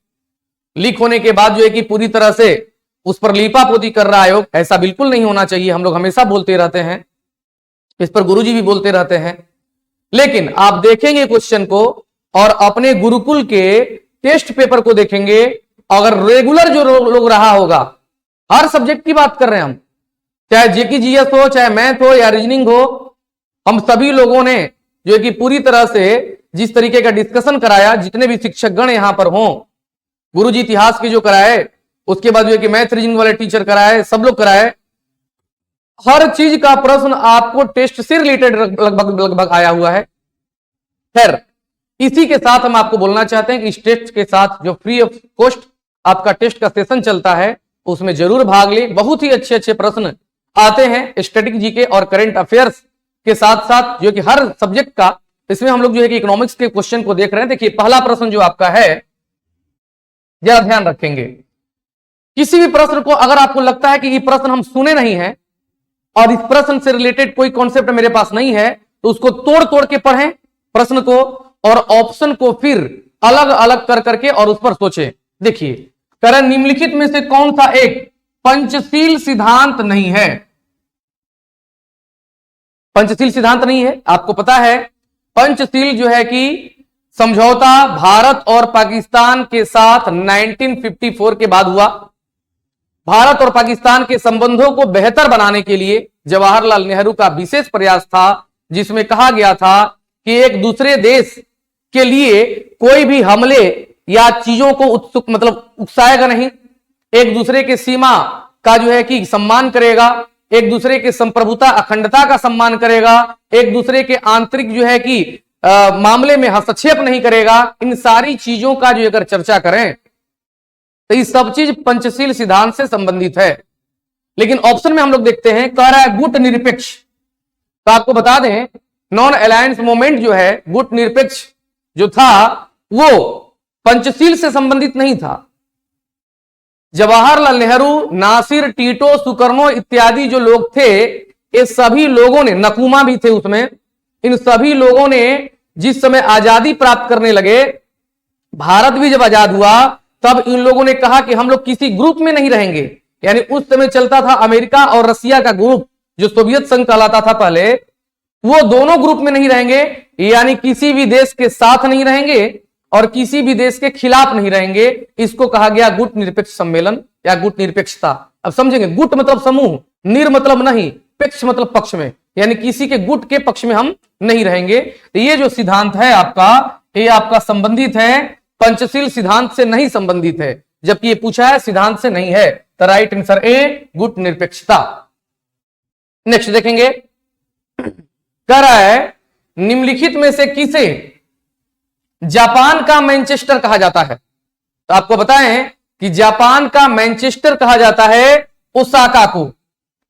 Speaker 6: लीक होने के बाद जो है कि पूरी तरह से उस पर लीपापोती कर रहा आयोग, ऐसा बिल्कुल नहीं होना चाहिए। हम लोग हमेशा बोलते रहते हैं, इस पर गुरुजी भी बोलते रहते हैं। लेकिन आप देखेंगे क्वेश्चन को और अपने गुरुकुल के टेस्ट पेपर को देखेंगे, अगर रेगुलर जो लोग रहा होगा, हर सब्जेक्ट की बात कर रहे हैं हम, चाहे जेकी जीएस हो, चाहे मैथ हो या रीजनिंग हो, हम सभी लोगों ने जो है कि पूरी तरह से जिस तरीके का डिस्कशन कराया, जितने भी शिक्षकगण यहां पर हों, गुरुजी इतिहास के जो कराए, उसके बाद जो है कि मैथ रीजनिंग वाले टीचर कराए, सब लोग कराए, हर चीज का प्रश्न आपको टेस्ट से रिलेटेड लगभग आया हुआ है। खैर, इसी के साथ हम आपको बोलना चाहते हैं कि इस टेस्ट के साथ जो फ्री ऑफ कॉस्ट आपका टेस्ट का सेशन चलता है, उसमें जरूर भाग लें। बहुत ही अच्छे अच्छे प्रश्न आते हैं स्टैटिक जीके और करंट अफेयर्स के साथ साथ जो कि हर सब्जेक्ट का, इसमें हम लोग जो है कि इकोनॉमिक्स के क्वेश्चन को देख रहे हैं। देखिए, पहला प्रश्न जो आपका है, जरा ध्यान रखेंगे, किसी भी प्रश्न को अगर आपको लगता है कि ये प्रश्न हम सुने नहीं है और इस प्रश्न से रिलेटेड कोई कॉन्सेप्ट मेरे पास नहीं है, तो उसको तोड़ तोड़ के पढ़ें प्रश्न को और ऑप्शन को फिर अलग अलग कर करके और उस पर सोचें। देखिए, करण निम्नलिखित में से कौन सा एक पंचशील सिद्धांत नहीं है? पंचशील सिद्धांत नहीं है। आपको पता है पंचशील जो है कि समझौता भारत और पाकिस्तान के साथ 1954 के बाद हुआ। भारत और पाकिस्तान के संबंधों को बेहतर बनाने के लिए जवाहरलाल नेहरू का विशेष प्रयास था, जिसमें कहा गया था कि एक दूसरे देश के लिए कोई भी हमले या चीजों को उकसाएगा नहीं, एक दूसरे के सीमा का जो है कि सम्मान करेगा, एक दूसरे के संप्रभुता अखंडता का सम्मान करेगा, एक दूसरे के आंतरिक जो है कि मामले में हस्तक्षेप नहीं करेगा। इन सारी चीजों का जो अगर चर्चा करें तो ये सब चीज पंचशील सिद्धांत से संबंधित है। लेकिन ऑप्शन में हम लोग देखते हैं, कह रहा है गुट निरपेक्ष। तो आपको बता दें, नॉन अलायंस मूवमेंट जो है, गुट निरपेक्ष जो था, वो पंचशील से संबंधित नहीं था। जवाहरलाल नेहरू, नासिर, टीटो, सुकर्णो इत्यादि जो लोग थे, ये सभी लोगों ने, नकुमा भी थे उसमें, इन सभी लोगों ने जिस समय आजादी प्राप्त करने लगे, भारत भी जब आजाद हुआ, तब इन लोगों ने कहा कि हम लोग किसी ग्रुप में नहीं रहेंगे। यानी उस समय चलता था अमेरिका और रसिया का ग्रुप, जो सोवियत संघ कहलाता था पहले, वो दोनों ग्रुप में नहीं रहेंगे, यानी किसी भी देश के साथ नहीं रहेंगे और किसी भी देश के खिलाफ नहीं रहेंगे। इसको कहा गया गुट निरपेक्ष सम्मेलन या गुट निरपेक्षता। अब समझेंगे, गुट मतलब समूह, निर मतलब नहीं, पेक्ष मतलब पक्ष में, यानी किसी के गुट के पक्ष में हम नहीं रहेंगे। तो ये जो सिद्धांत है आपका, ये आपका संबंधित है, पंचशील सिद्धांत से नहीं संबंधित है, जबकि ये पूछा है सिद्धांत से नहीं है। तो राइट आंसर ए, गुट निरपेक्षता। नेक्स्ट देखेंगे, कह रहा है निम्नलिखित में से किसे जापान का मैनचेस्टर कहा जाता है? तो आपको बताएं कि जापान का मैनचेस्टर कहा जाता है ओसाका को,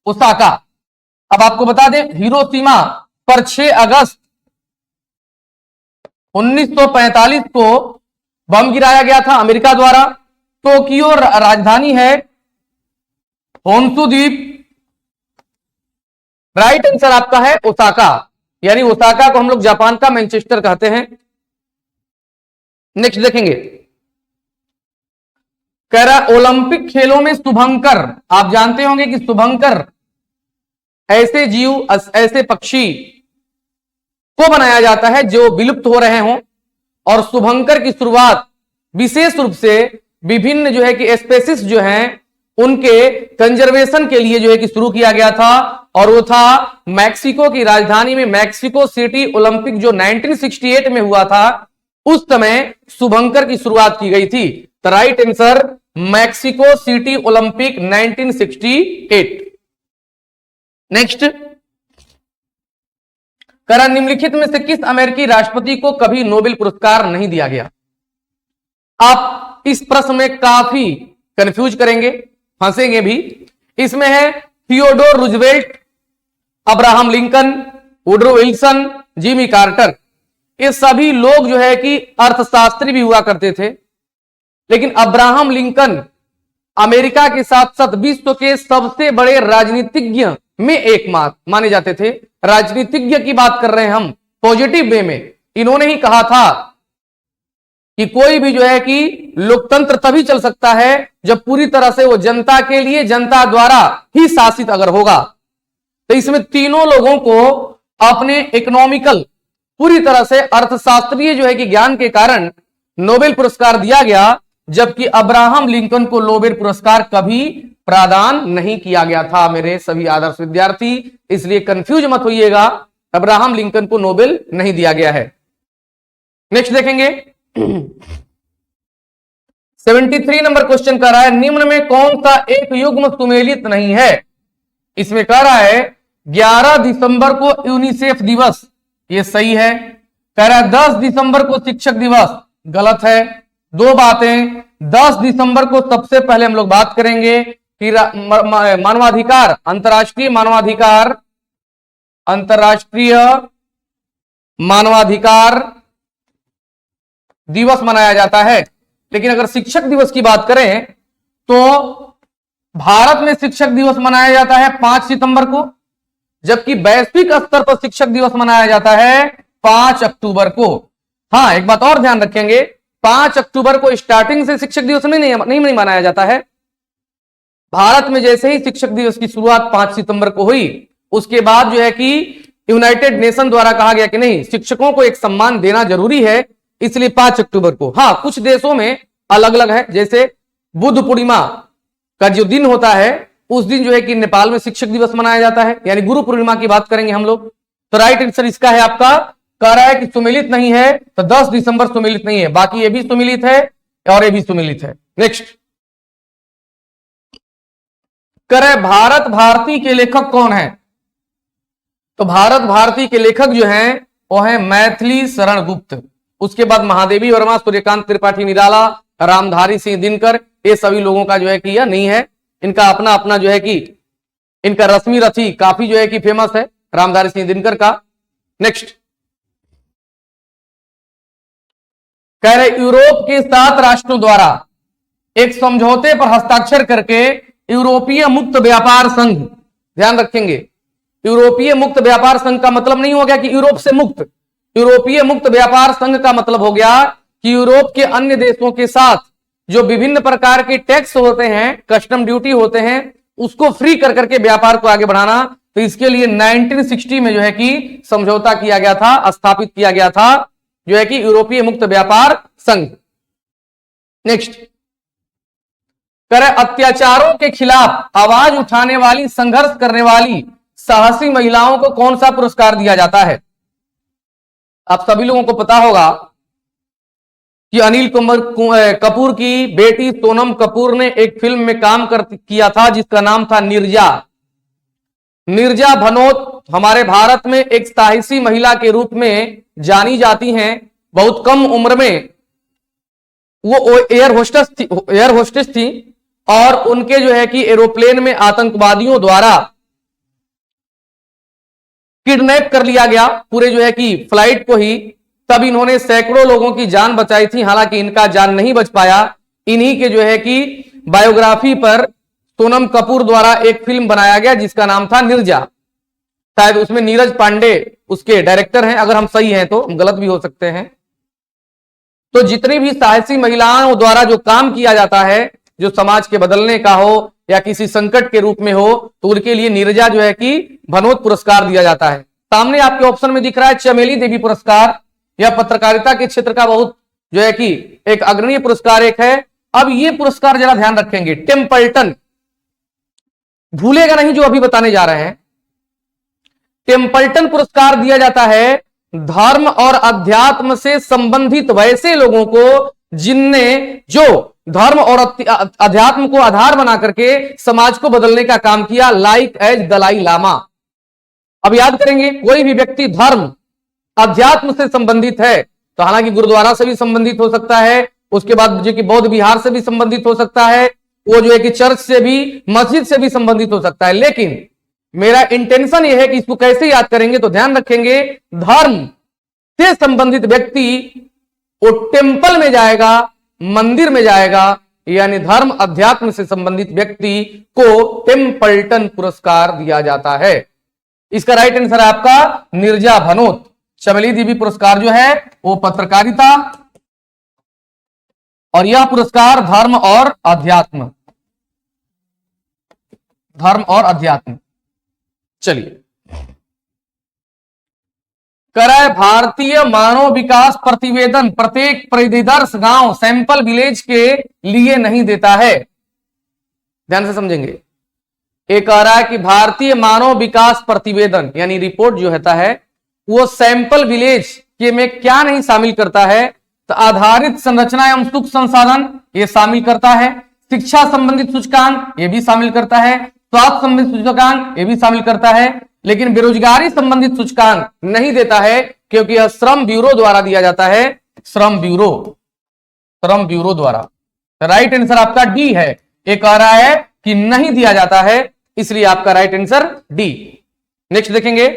Speaker 6: ओसाका। अब आपको बता दें, हिरोशिमा पर 6 अगस्त 1945 को बम गिराया गया था अमेरिका द्वारा। टोक्यो राजधानी है, होन्शु द्वीप। राइट आंसर आपका है ओसाका, यानी ओसाका को हम लोग जापान का मैनचेस्टर कहते हैं। नेक्स्ट देखेंगे, कह रहा ओलंपिक खेलों में शुभंकर, आप जानते होंगे कि शुभंकर ऐसे जीव, ऐसे पक्षी को बनाया जाता है जो विलुप्त हो रहे हों, और शुभंकर की शुरुआत विशेष रूप से विभिन्न जो है कि स्पेसीज जो हैं उनके कंजर्वेशन के लिए जो है कि शुरू किया गया था, और वो था मैक्सिको की राजधानी में मैक्सिको सिटी ओलंपिक जो 1968 में हुआ था, उस समय शुभंकर की शुरुआत की गई थी। तो right answer Mexico city Olympic 1968। Next, करा निम्नलिखित में से किस अमेरिकी राष्ट्रपति को कभी नोबेल पुरस्कार नहीं दिया गया? आप इस प्रश्न में काफी कंफ्यूज करेंगे, फंसेंगे भी। इसमें है Theodore Roosevelt, Abraham Lincoln, Woodrow Wilson, Jimmy Carter. ये सभी लोग जो है कि अर्थशास्त्री भी हुआ करते थे, लेकिन अब्राहम लिंकन अमेरिका के साथ साथ विश्व के सबसे बड़े राजनीतिज्ञ में एक माने जाते थे। राजनीतिज्ञ की बात कर रहे हैं हम पॉजिटिव वे में। इन्होंने ही कहा था कि कोई भी जो है कि लोकतंत्र तभी चल सकता है जब पूरी तरह से वो जनता के लिए, जनता द्वारा ही शासित अगर होगा। तो इसमें तीनों लोगों को अपने इकोनॉमिकल, पूरी तरह से अर्थशास्त्रीय जो है कि ज्ञान के कारण नोबेल पुरस्कार दिया गया, जबकि अब्राहम लिंकन को नोबेल पुरस्कार कभी प्रदान नहीं किया गया था। मेरे सभी आदर्श विद्यार्थी, इसलिए कंफ्यूज मत होइएगा, अब्राहम लिंकन को नोबेल नहीं दिया गया है। नेक्स्ट देखेंगे 73 नंबर क्वेश्चन कर रहा है, निम्न में कौन सा एक युग्म सुमेलित नहीं है? इसमें कह रहा है 11 दिसंबर को यूनिसेफ दिवस, ये सही है। कह रहा है 10 दिसंबर को शिक्षक दिवस, गलत है। दो बातें, 10 दिसंबर को सबसे पहले हम लोग बात करेंगे कि मानवाधिकार, अंतर्राष्ट्रीय मानवाधिकार दिवस मनाया जाता है। लेकिन अगर शिक्षक दिवस की बात करें तो भारत में शिक्षक दिवस मनाया जाता है 5 सितंबर को, जबकि वैश्विक स्तर पर शिक्षक दिवस मनाया जाता है 5 अक्टूबर को। हाँ, एक बात और ध्यान रखेंगे, 5 अक्टूबर को स्टार्टिंग से शिक्षक दिवस नहीं मनाया जाता है। भारत में जैसे ही शिक्षक दिवस की शुरुआत 5 सितंबर को हुई, उसके बाद जो है कि यूनाइटेड नेशन द्वारा कहा गया कि नहीं, शिक्षकों को एक सम्मान देना जरूरी है, इसलिए 5 अक्टूबर को। हाँ, कुछ देशों में अलग अलग है, जैसे बुद्ध पूर्णिमा का जो दिन होता है उस दिन जो है कि नेपाल में शिक्षक दिवस मनाया जाता है, यानी गुरु पूर्णिमा की बात करेंगे हम लोग। तो राइट आंसर इसका है आपका, कह रहा है कि सुमेलित नहीं है, तो 10 दिसंबर सुमेलित नहीं है, बाकी ये भी सुमेलित है और ये भी सुमेलित है। नेक्स्ट कह रहे भारत भारती के लेखक कौन है? तो भारत भारती के लेखक जो हैं वो हैं मैथिली शरण गुप्त, उसके बाद महादेवी वर्मा, सूर्यकांत त्रिपाठी निराला, रामधारी सिंह दिनकर, ये सभी लोगों का जो है कि यह नहीं है, इनका अपना अपना जो है कि इनका रश्मि रथी काफी जो है कि फेमस है, रामधारी सिंह दिनकर का। नेक्स्ट कह रहे यूरोप के 7 राष्ट्रों द्वारा एक समझौते पर हस्ताक्षर करके यूरोपीय मुक्त व्यापार संघ, ध्यान रखेंगे, यूरोपीय मुक्त व्यापार संघ का मतलब नहीं हो गया कि यूरोप से मुक्त, यूरोपीय मुक्त व्यापार संघ का मतलब हो गया कि यूरोप के अन्य देशों के साथ जो विभिन्न प्रकार के टैक्स होते हैं, कस्टम ड्यूटी होते हैं, उसको फ्री कर करके व्यापार को आगे बढ़ाना। तो इसके लिए 1960 में जो है कि समझौता किया गया था, स्थापित किया गया था जो है कि यूरोपीय मुक्त व्यापार संघ। नेक्स्ट करे अत्याचारों के खिलाफ आवाज उठाने वाली, संघर्ष करने वाली साहसी महिलाओं को कौन सा पुरस्कार दिया जाता है? आप सभी लोगों को पता होगा कि अनिल कपूर की बेटी सोनम कपूर ने एक फिल्म में काम किया था जिसका नाम था नीरजा। नीरजा भनोत हमारे भारत में एक साहसी महिला के रूप में जानी जाती हैं। बहुत कम उम्र में वो एयर होस्टेस थी और उनके जो है कि एरोप्लेन में आतंकवादियों द्वारा किडनैप कर लिया गया, पूरे जो है कि फ्लाइट को ही। तब इन्होंने सैकड़ों लोगों की जान बचाई थी, हालांकि इनका जान नहीं बच पाया। इन्हीं के जो है कि बायोग्राफी पर सोनम कपूर द्वारा एक फिल्म बनाया गया जिसका नाम था नीरजा। शायद उसमें नीरज पांडे उसके डायरेक्टर हैं, अगर हम सही हैं तो, हम गलत भी हो सकते हैं। तो जितनी भी साहसी महिलाओं द्वारा जो काम किया जाता है, जो समाज के बदलने का हो या किसी संकट के रूप में हो, तो उनके लिए नीरजा जो है कि भनोत पुरस्कार दिया जाता है। सामने आपके ऑप्शन में दिख रहा है चमेली देवी पुरस्कार, यह पत्रकारिता के क्षेत्र का बहुत जो है कि एक अग्रणी पुरस्कार एक है। अब ये पुरस्कार जरा ध्यान रखेंगे, टेम्पल्टन, भूलेगा नहीं जो अभी बताने जा रहे हैं। टेम्पल्टन पुरस्कार दिया जाता है धर्म और अध्यात्म से संबंधित वैसे लोगों को जिनने जो धर्म और अध्यात्म को आधार बना करके समाज को बदलने का काम किया, लाइक एज दलाई लामा। अब याद करेंगे, कोई भी व्यक्ति धर्म अध्यात्म से संबंधित है तो हालांकि गुरुद्वारा से भी संबंधित हो सकता है, उसके बाद जो कि बौद्ध विहार से भी संबंधित हो सकता है, वो जो है कि चर्च से भी, मस्जिद से भी संबंधित हो सकता है। लेकिन मेरा इंटेंशन यह है कि इसको कैसे याद करेंगे, तो ध्यान रखेंगे धर्म से संबंधित व्यक्ति वो टेम्पल में जाएगा, मंदिर में जाएगा, यानी धर्म अध्यात्म से संबंधित व्यक्ति को टेम्पल्टन पुरस्कार दिया जाता है। इसका राइट आंसर है आपका नीरजा भनोत। चमेली देवी पुरस्कार जो है वो पत्रकारिता, और यह पुरस्कार धर्म और अध्यात्म, धर्म और अध्यात्म। चलिए, करे भारतीय मानव विकास प्रतिवेदन प्रत्येक परिदर्श गांव सैंपल विलेज के लिए नहीं देता है। ध्यान से समझेंगे। एक कह रहा है कि भारतीय मानव विकास प्रतिवेदन यानी रिपोर्ट जो होता है वो सैंपल विलेज के में क्या नहीं शामिल करता है, तो आधारित संरचना एवं सुख संसाधन ये शामिल करता है, शिक्षा संबंधित सूचकांक ये भी शामिल करता है, स्वास्थ्य संबंधित सूचकांक ये भी शामिल करता है, लेकिन बेरोजगारी संबंधित सूचकांक नहीं देता है क्योंकि यह श्रम ब्यूरो द्वारा दिया जाता है। श्रम ब्यूरो द्वारा। राइट आंसर आपका डी है। एक कह रहा है कि नहीं दिया जाता है, इसलिए आपका राइट आंसर डी। नेक्स्ट देखेंगे,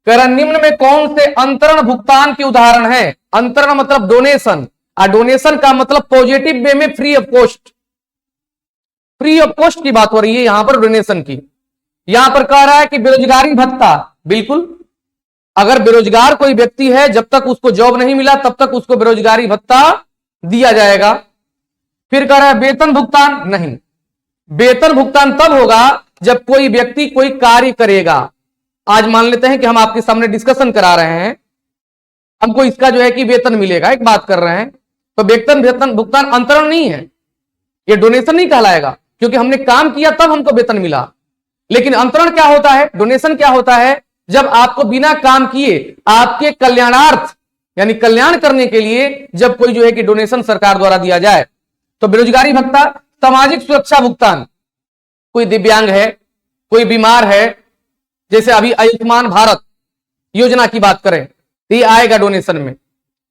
Speaker 6: करण निम्न में कौन से अंतरण भुगतान के उदाहरण है। अंतरण मतलब डोनेशन, और डोनेशन का मतलब पॉजिटिव वे में free of cost, free of cost की बात हो रही है यहां पर डोनेशन की। यहां पर कह रहा है कि बेरोजगारी भत्ता, बिल्कुल अगर बेरोजगार कोई व्यक्ति है जब तक उसको जॉब नहीं मिला तब तक उसको बेरोजगारी भत्ता दिया जाएगा। फिर कह रहा है वेतन भुगतान, नहीं, वेतन भुगतान तब होगा जब कोई व्यक्ति कोई कार्य करेगा। आज मान लेते हैं कि हम आपके सामने डिस्कशन करा रहे हैं, हमको इसका जो है कि वेतन मिलेगा, एक बात कर रहे हैं, तो वेतन भुगतान अंतरण नहीं है, ये डोनेशन नहीं कहलाएगा क्योंकि हमने काम किया तब हमको वेतन मिला। लेकिन अंतरण क्या होता है, डोनेशन क्या होता है, जब आपको बिना काम किए आपके कल्याणार्थ यानी कल्याण करने के लिए जब कोई जो है कि डोनेशन सरकार द्वारा दिया जाए। तो बेरोजगारी भत्ता, सामाजिक सुरक्षा भुगतान, कोई दिव्यांग है, कोई बीमार है, जैसे अभी आयुष्मान भारत योजना की बात करें तो ये आएगा डोनेशन में,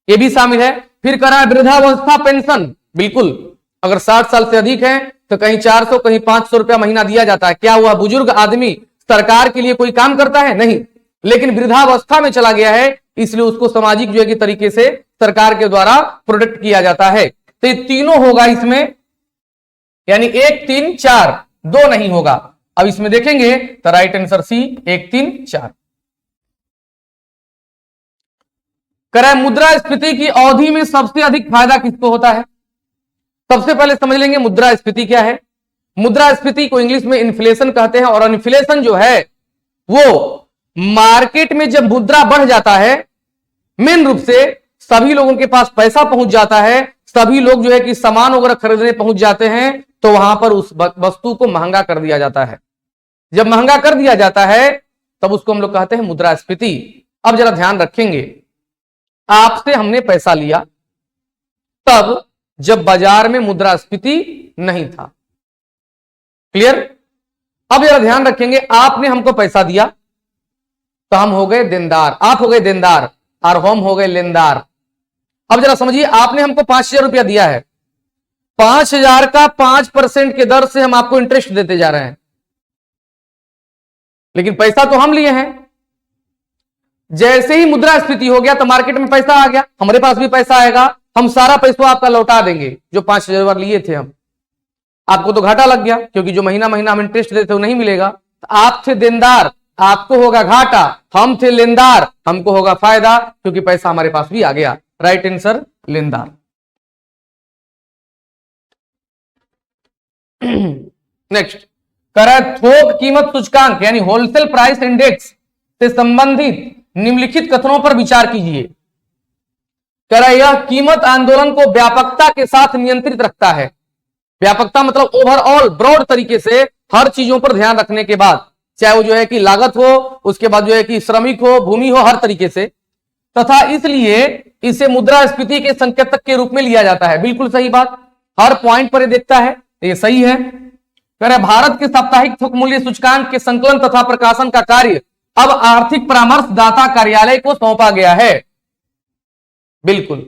Speaker 6: ये भी शामिल है। फिर करा वृद्धावस्था पेंशन, बिल्कुल अगर 60 साल से अधिक है तो कहीं 400 कहीं 500 रुपया महीना दिया जाता है। क्या हुआ, बुजुर्ग आदमी सरकार के लिए कोई काम करता है, नहीं, लेकिन वृद्धावस्था में चला गया है इसलिए उसको सामाजिक जो है कि तरीके से सरकार के द्वारा प्रोटेक्ट किया जाता है। तो ये तीनों होगा इसमें, यानी 1 3 4, 2 नहीं होगा। अब इसमें देखेंगे तो राइट आंसर सी 1 3 4। करें मुद्रास्फीति की अवधि में सबसे अधिक फायदा किसको होता है। सबसे पहले समझ लेंगे मुद्रास्फीति क्या है। मुद्रास्फीति को इंग्लिश में इन्फ्लेशन कहते हैं, और इन्फ्लेशन जो है वो मार्केट में जब मुद्रा बढ़ जाता है, मेन रूप से सभी लोगों के पास पैसा पहुंच जाता है, सभी लोग जो है कि सामान वगैरह खरीदने पहुंच जाते हैं, तो वहां पर उस वस्तु को महंगा कर दिया जाता है। जब महंगा कर दिया जाता है तब उसको हम लोग कहते हैं मुद्रास्फीति। अब जरा ध्यान रखेंगे, आपसे हमने पैसा लिया तब जब बाजार में मुद्रास्फीति नहीं था, क्लियर। अब जरा ध्यान रखेंगे, आपने हमको पैसा दिया तो हम हो गए देनदार, आप हो गए देनदार और हम हो गए लेनदार। अब जरा समझिए, आपने हमको 5000 रुपया दिया है, 5000 का 5% के दर से हम आपको इंटरेस्ट देते जा रहे हैं, लेकिन पैसा तो हम लिए हैं। जैसे ही मुद्रास्फीति हो गया तो मार्केट में पैसा आ गया, हमारे पास भी पैसा आएगा, हम सारा पैसा आपका लौटा देंगे जो 5000 लिए थे हम। आपको तो घाटा लग गया क्योंकि जो महीना महीना हम इंटरेस्ट देते वो नहीं मिलेगा। तो आप थे देनदार, आपको होगा घाटा, हम थे लेनदार, हमको होगा फायदा क्योंकि पैसा हमारे पास भी आ गया। राइट आंसर लेनदार। नेक्स्ट, कर थोक कीमत सूचकांक यानी होलसेल प्राइस इंडेक्स से संबंधित निम्नलिखित कथनों पर विचार कीजिए। कह रहा है यह कीमत आंदोलन को व्यापकता के साथ नियंत्रित रखता है। व्यापकता मतलब ओवरऑल ब्रॉड तरीके से हर चीजों पर ध्यान रखने के बाद, चाहे वो जो है कि लागत हो, उसके बाद जो है कि श्रमिक हो, भूमि हो, हर तरीके से, तथा इसलिए इसे मुद्रास्फीति के संकेतक के रूप में लिया जाता है। बिल्कुल सही बात, हर पॉइंट पर ये देखता है, ये सही है। कह रहे भारत के साप्ताहिक थोक मूल्य सूचकांक के संकलन तथा प्रकाशन का कार्य अब आर्थिक परामर्शदाता कार्यालय को सौंपा गया है। बिल्कुल,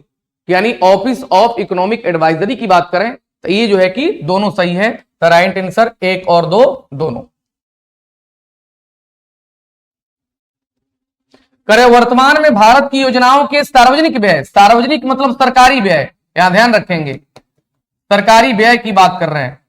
Speaker 6: यानी ऑफिस ऑफ इकोनॉमिक एडवाइजरी की बात करें तो ये जो है कि दोनों सही है। तो राइट आंसर 1 और 2 दोनों। करे वर्तमान में भारत की योजनाओं के सार्वजनिक व्यय, सार्वजनिक मतलब सरकारी व्यय, यहां ध्यान रखेंगे सरकारी व्यय की बात कर रहे हैं।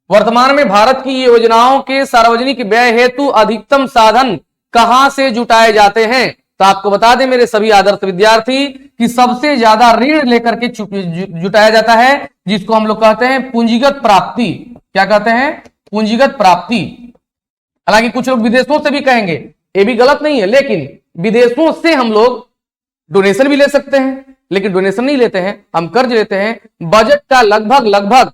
Speaker 6: वर्तमान में भारत की योजनाओं के सार्वजनिक व्यय हेतु अधिकतम साधन कहां से जुटाए जाते हैं? तो आपको बता दें मेरे सभी आदर्श विद्यार्थी कि सबसे ज्यादा ऋण लेकर के जुटाया जाता है, जिसको हम लोग कहते हैं पूंजीगत प्राप्ति। क्या कहते हैं? पूंजीगत प्राप्ति। हालांकि कुछ लोग विदेशों से भी कहेंगे, ये भी गलत नहीं है, लेकिन विदेशों से हम लोग डोनेशन भी ले सकते हैं, लेकिन डोनेशन नहीं लेते हैं, हम कर्ज लेते हैं। बजट का लगभग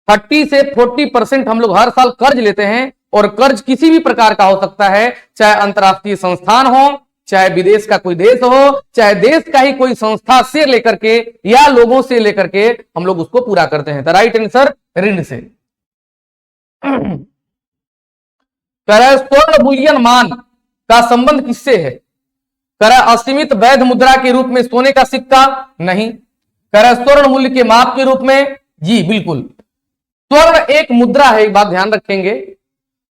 Speaker 6: 30 से 40% हम लोग हर साल कर्ज लेते हैं, और कर्ज किसी भी प्रकार का हो सकता है, चाहे अंतरराष्ट्रीय संस्थान हो, चाहे विदेश का कोई देश हो, चाहे देश का ही कोई संस्था से लेकर के या लोगों से लेकर के हम लोग उसको पूरा करते हैं। तो राइट आंसर ऋण से। स्वर्ण बुलियन मान का संबंध किससे है? असीमित वैध मुद्रा के रूप में सोने का सिक्का? नहीं। स्वर्ण मूल्य के माप के रूप में? जी बिल्कुल। स्वर्ण एक मुद्रा है, एक बात ध्यान रखेंगे,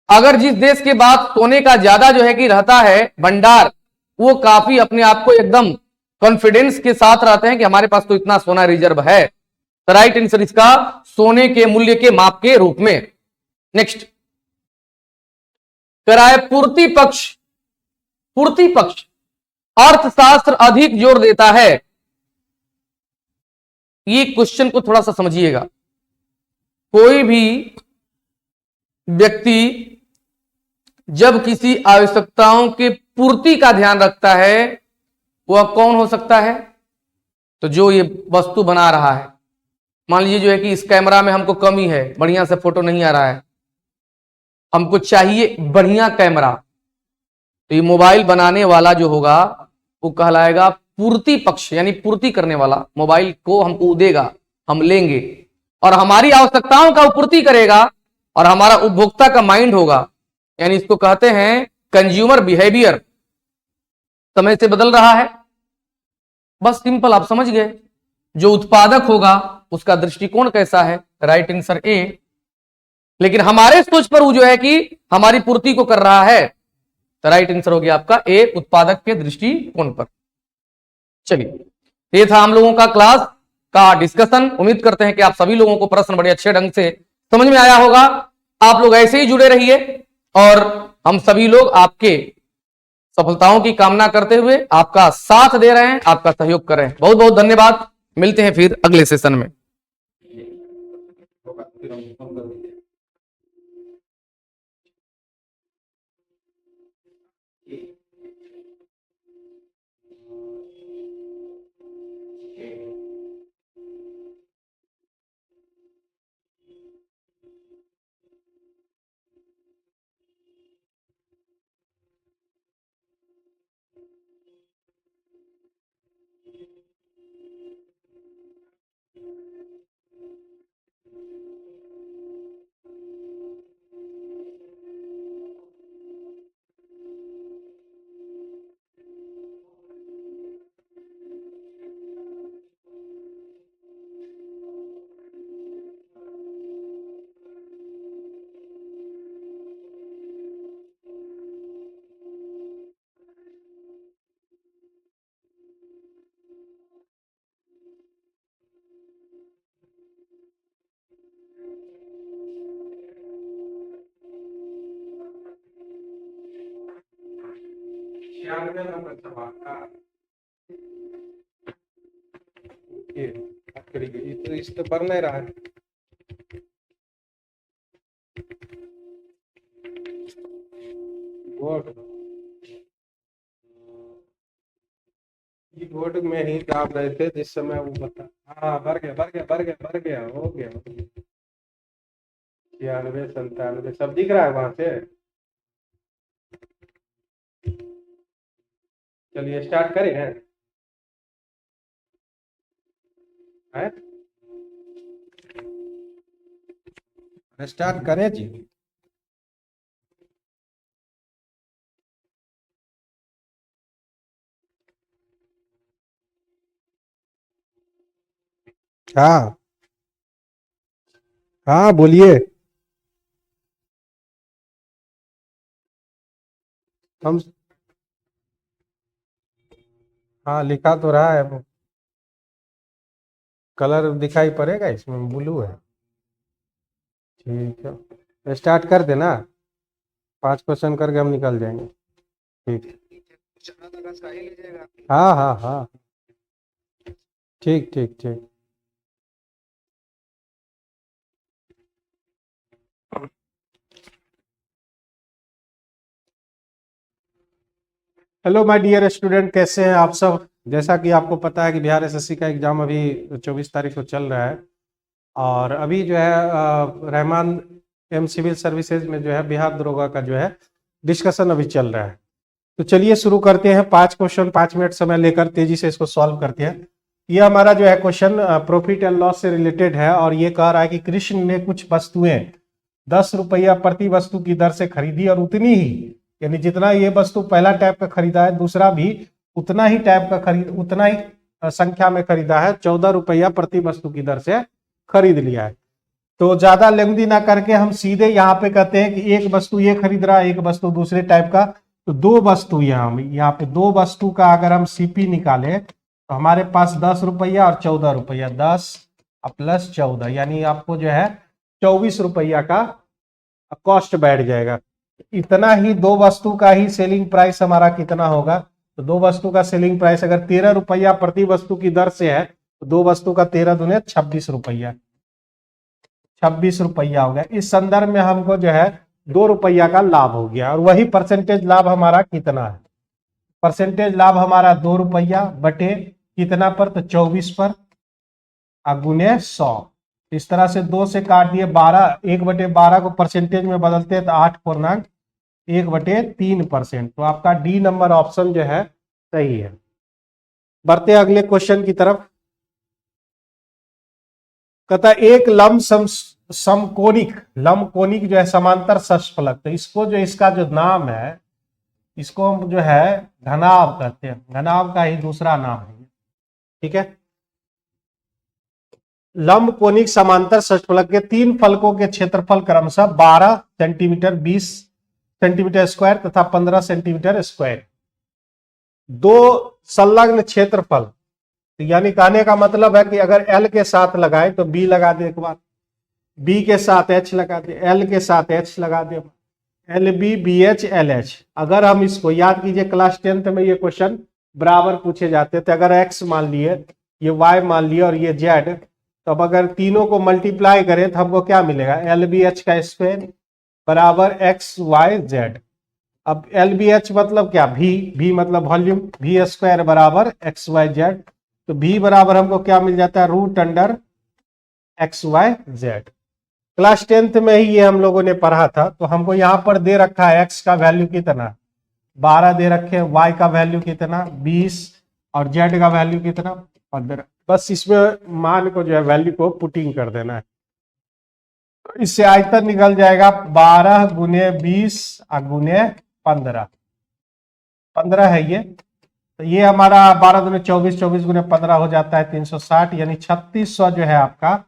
Speaker 6: अगर जिस देश के बाद सोने का ज्यादा जो है कि रहता है भंडार, वो काफी अपने आप को एकदम कॉन्फिडेंस के साथ रहते हैं कि हमारे पास तो इतना सोना रिजर्व है। तो राइट आंसर इसका सोने के मूल्य के माप के रूप में। नेक्स्ट, पूर्ति पक्ष अर्थशास्त्र अधिक जोर देता है। ये क्वेश्चन को थोड़ा सा समझिएगा। कोई भी व्यक्ति जब किसी आवश्यकताओं के पूर्ति का ध्यान रखता है, वह कौन हो सकता है? तो जो ये वस्तु बना रहा है, मान लीजिए जो है कि इस कैमरा में हमको कमी है, बढ़िया से फोटो नहीं आ रहा है, हमको चाहिए बढ़िया कैमरा, तो ये मोबाइल बनाने वाला जो होगा वो कहलाएगा पूर्ति पक्ष, यानी पूर्ति करने वाला। मोबाइल को हमको देगा, हम लेंगे और हमारी आवश्यकताओं का पूर्ति करेगा, और हमारा उपभोक्ता का माइंड होगा, यानी इसको कहते हैं कंज्यूमर बिहेवियर। समय से बदल रहा है, बस सिंपल आप समझ गए। जो उत्पादक होगा उसका दृष्टिकोण कैसा है? Right answer A. लेकिन हमारे सोच पर वो जो है कि हमारी पूर्ति को कर रहा है, तो राइट आंसर हो गया आपका ए, उत्पादक के दृष्टिकोण पर। चलिए, ये था हम लोगों का क्लास का डिस्कशन। उम्मीद करते हैं कि आप सभी लोगों को प्रश्न बड़े अच्छे ढंग से समझ में आया होगा। आप लोग ऐसे ही जुड़े रहिए, और हम सभी लोग आपके सफलताओं की कामना करते हुए आपका साथ दे रहे हैं, आपका सहयोग कर रहे हैं। बहुत बहुत धन्यवाद। मिलते हैं फिर अगले सेशन में।
Speaker 7: तो इस तो बढ़ नहीं रहा है। कीबोर्ड में ही दाब रहे थे जिस समय वो बता। हाँ, बढ़ गया, हो गया 96 97 सब दिख रहा है वहां से। चलिए स्टार्ट करें हैं? स्टार्ट करें जी। हाँ हाँ, बोलिए। हम हाँ लिखा तो रहा है, कलर दिखाई पड़ेगा इसमें, ब्लू है। ठीक है, स्टार्ट कर देना, 5 क्वेश्चन करके हम निकल जाएंगे। ठीक है, हाँ हाँ हाँ, ठीक ठीक ठीक। हेलो माय डियर स्टूडेंट, कैसे हैं आप सब। जैसा कि आपको पता है कि बिहार एसएससी का एग्जाम अभी 24 तारीख को चल रहा है, और अभी जो है रहमान एम सिविल सर्विसेज में जो है बिहार दरोगा का जो है डिस्कशन अभी चल रहा है। तो चलिए शुरू करते हैं। 5 क्वेश्चन 5 मिनट समय लेकर तेजी से इसको सॉल्व करते हैं। ये हमारा जो है क्वेश्चन प्रॉफिट एंड लॉस से रिलेटेड है, और ये कह रहा है कि कृष्ण ने कुछ वस्तुएं 10 रुपया प्रति वस्तु की दर से खरीदी, और उतनी ही, यानी जितना ये वस्तु पहला टाइप का खरीदा है, दूसरा भी उतना ही टाइप का उतना ही संख्या में खरीदा है, 14 रुपया प्रति वस्तु की दर से खरीद लिया है। तो ज्यादा लेंदी ना करके हम सीधे यहाँ पे कहते हैं कि एक वस्तु ये खरीद रहा है, एक वस्तु दूसरे टाइप का, तो 2 वस्तु यहाँ पे 2 वस्तु का अगर हम सीपी निकाले तो हमारे पास 10 रुपया और 14 रुपया, 10 प्लस 14, यानी आपको जो है 24 रुपया का कॉस्ट बैठ जाएगा। इतना ही 2 वस्तु का ही सेलिंग प्राइस हमारा कितना होगा, तो 2 वस्तु का सेलिंग प्राइस अगर 13 रुपया प्रति वस्तु की दर से है, तो 2 वस्तु का 13 दूने 26 रुपया, 26 रुपया हो गया। इस संदर्भ में हमको जो है 2 रुपया का लाभ हो गया, और वही परसेंटेज लाभ हमारा कितना है, परसेंटेज लाभ हमारा 2 रुपया बटे कितना पर, तो 24 पर, गुने 100। इस तरह से 2 से काट दिए 12, 1/12 को परसेंटेज में बदलते हैं तो 8/1/3%। तो आपका डी नंबर ऑप्शन जो है सही है। बढ़ते हैं अगले क्वेश्चन की तरफ। कहता है एक लंबकोनिक जो है समांतर षटफलक, तो इसको जो इसका जो नाम है, इसको हम जो है घनाभ कहते हैं, घनाभ का ही दूसरा नाम है, ठीक है। लंबकोनिक समांतर षटफलक के 3 फलकों के क्षेत्रफल क्रमशः 12 सेंटीमीटर, 20 सेंटीमीटर स्क्वायर तथा 15 सेंटीमीटर स्क्वायर। 2 संलग्न क्षेत्रफल, यानी कहने का मतलब है कि अगर L के साथ लगाए तो B लगा दे एक बार, B के साथ H लगा दे, L के साथ H लगा दे, LB BH LH। अगर हम इसको याद कीजिए, क्लास 10th में ये क्वेश्चन बराबर पूछे जाते थे। अगर X मान लिए, ये Y मान लिए और ये Z, तो अब अगर तीनों को मल्टीप्लाई करें तो हमको क्या मिलेगा, LBH का स्क्वायर बराबर XYZ। अब LBH मतलब क्या, V मतलब वॉल्यूम, V स्क्वायर बराबर XYZ। तो V बराबर हमको क्या मिल जाता है, √XYZ। क्लास 10th में ही ये हम लोगों ने पढ़ा था। तो हमको यहाँ पर दे रखा है X का वैल्यू कितना, 12 दे रखे हैं, Y का वैल्यू कितना 20, और Z का वैल्यू कितना 15। बस इसमें मान को जो है वैल्यू को पुटिंग कर देना है। तो इससे आयतन निकल जाएगा 12 गुने 20 गुने 15, 15 है ये। तो ये हमारा 12 गुने 24, 24 गुने 15 हो जाता है 360, यानी 3600 जो है आपका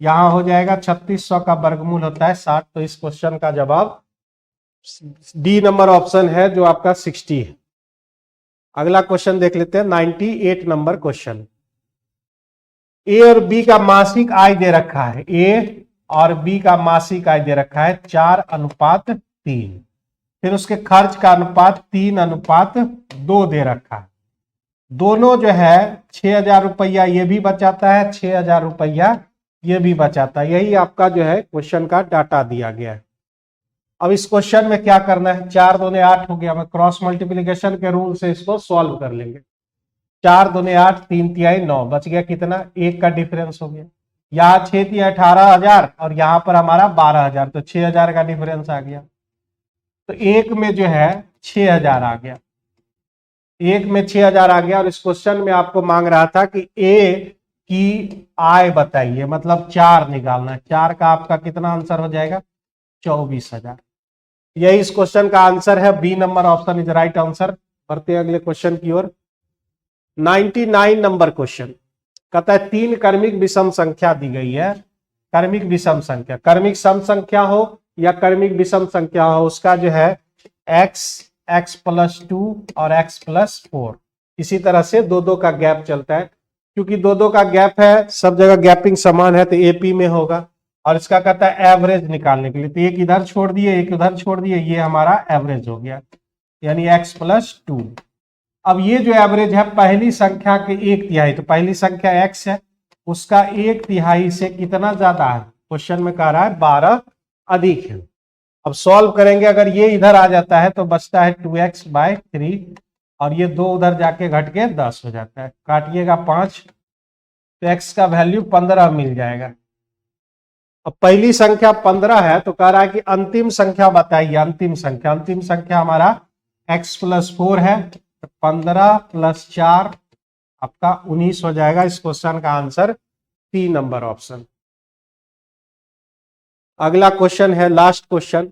Speaker 7: यहाँ हो जाएगा। 3600 का वर्गमूल होता है 60। तो इस क्वेश्चन का जवाब डी नंबर ऑप्शन है, जो आपका 60 है। अगला क्वेश्चन देख लेते हैं, 98 नंबर क्वेश्चन। ए और बी का मासिक आय दे रखा है, ए और बी का मासिक आय दे रखा है 4:3। फिर उसके खर्च का अनुपात 3:2 दे रखा है। दोनों जो है 6000 रुपया ये भी बचाता है, 6000 रुपया ये भी बचाता है। यही आपका जो है क्वेश्चन का डाटा दिया गया है। अब इस क्वेश्चन में क्या करना है, 4 दूने 8 हो गया, मैं क्रॉस मल्टीप्लिकेशन के रूल से इसको सॉल्व कर लेंगे। 4 दूने 8, 3 तिहाई 9, बच गया कितना, 1 का डिफरेंस हो गया। यहाँ 6 तिहाई 18,000 और यहाँ पर हमारा 12,000, तो 6,000 का डिफरेंस आ गया। तो एक में जो है 6,000 आ गया, एक में 6,000 आ गया। और इस क्वेश्चन में आपको मांग रहा था कि ए की आय बताइए, मतलब 4 निकालना है। 4 का आपका कितना आंसर हो जाएगा, 24,000। यही इस क्वेश्चन का आंसर है, B number option is right answer. बढ़ते हैं अगले क्वेश्चन की ओर। 99 नंबर क्वेश्चन कहता है 3 क्रमिक विषम संख्या दी गई है। क्रमिक विषम संख्या, क्रमिक सम संख्या हो या क्रमिक विषम संख्या हो, उसका जो है x, x+2 और x+4, इसी तरह से 2-2 का गैप चलता है, क्योंकि 2-2 का गैप है, सब जगह गैपिंग समान है, तो एपी में होगा। और इसका कहता है एवरेज निकालने के लिए, तो एक इधर छोड़ दिए, एक उधर छोड़ दिए, ये हमारा एवरेज हो गया, यानी x + 2। अब ये जो एवरेज है पहली संख्या के 1/3, तो पहली संख्या x है, उसका 1/3 से कितना ज्यादा है, क्वेश्चन में कह रहा है 12 अधिक है। अब सॉल्व करेंगे, अगर ये इधर आ जाता है तो बचता है 2x/3, और ये 2 उधर जाके घट के 10 हो जाता है, काटिएगा 5, तो x का वैल्यू 15 मिल जाएगा। अब पहली संख्या 15 है, तो कह रहा है कि अंतिम संख्या बताइए, अंतिम संख्या हमारा x + 4 है, तो 15 + 4 आपका 19 हो जाएगा। इस क्वेश्चन का आंसर 3 नंबर ऑप्शन। अगला क्वेश्चन है, लास्ट क्वेश्चन।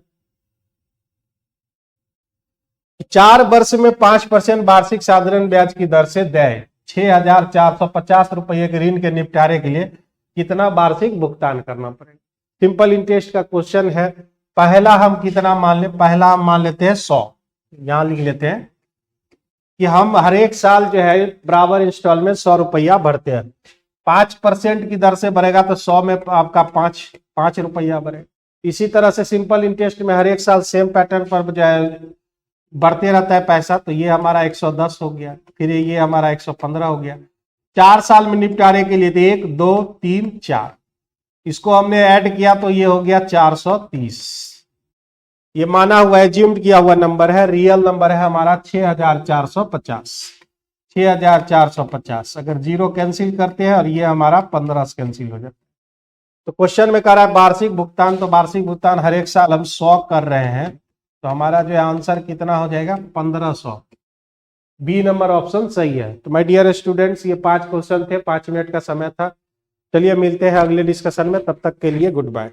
Speaker 7: 4 वर्ष में 5% वार्षिक साधारण ब्याज की दर से देय 6,450 रुपये के ऋण के निपटारे के लिए कितना वार्षिक भुगतान करना पड़ेगा। सिंपल इंटरेस्ट का क्वेश्चन है। पहला हम कितना मान ले, पहला हम मान लेते हैं 100, यहां लिख लेते हैं कि हम हर एक साल जो है बराबर इंस्टॉलमेंट 100 रुपया भरते हैं। 5% की दर से भरेगा तो 100 में आपका 5 रुपया भरे। इसी तरह से सिंपल इंटरेस्ट में हर एक साल सेम पैटर्न पर जो है बढ़ते रहता है पैसा, तो ये हमारा 110 हो गया, फिर ये हमारा 115 हो गया। 4 साल में निपटारे के लिए 1 2 3 4, इसको हमने ऐड किया तो ये हो गया 430। ये माना हुआ एज्यूम्ड किया हुआ नंबर है, रियल नंबर है हमारा 6,450। 6,450 अगर 0 कैंसिल करते हैं और ये हमारा 15 से कैंसिल हो जाता है। तो क्वेश्चन में कह रहा है वार्षिक भुगतान, तो वार्षिक भुगतान हर एक साल हम 100 कर रहे हैं, तो हमारा जो आंसर कितना हो जाएगा 1500। बी नंबर ऑप्शन सही है। तो माय डियर स्टूडेंट्स, ये 5 क्वेश्चन थे, 5 मिनट का समय था। चलिए मिलते हैं अगले डिस्कशन में, तब तक के लिए गुड बाय।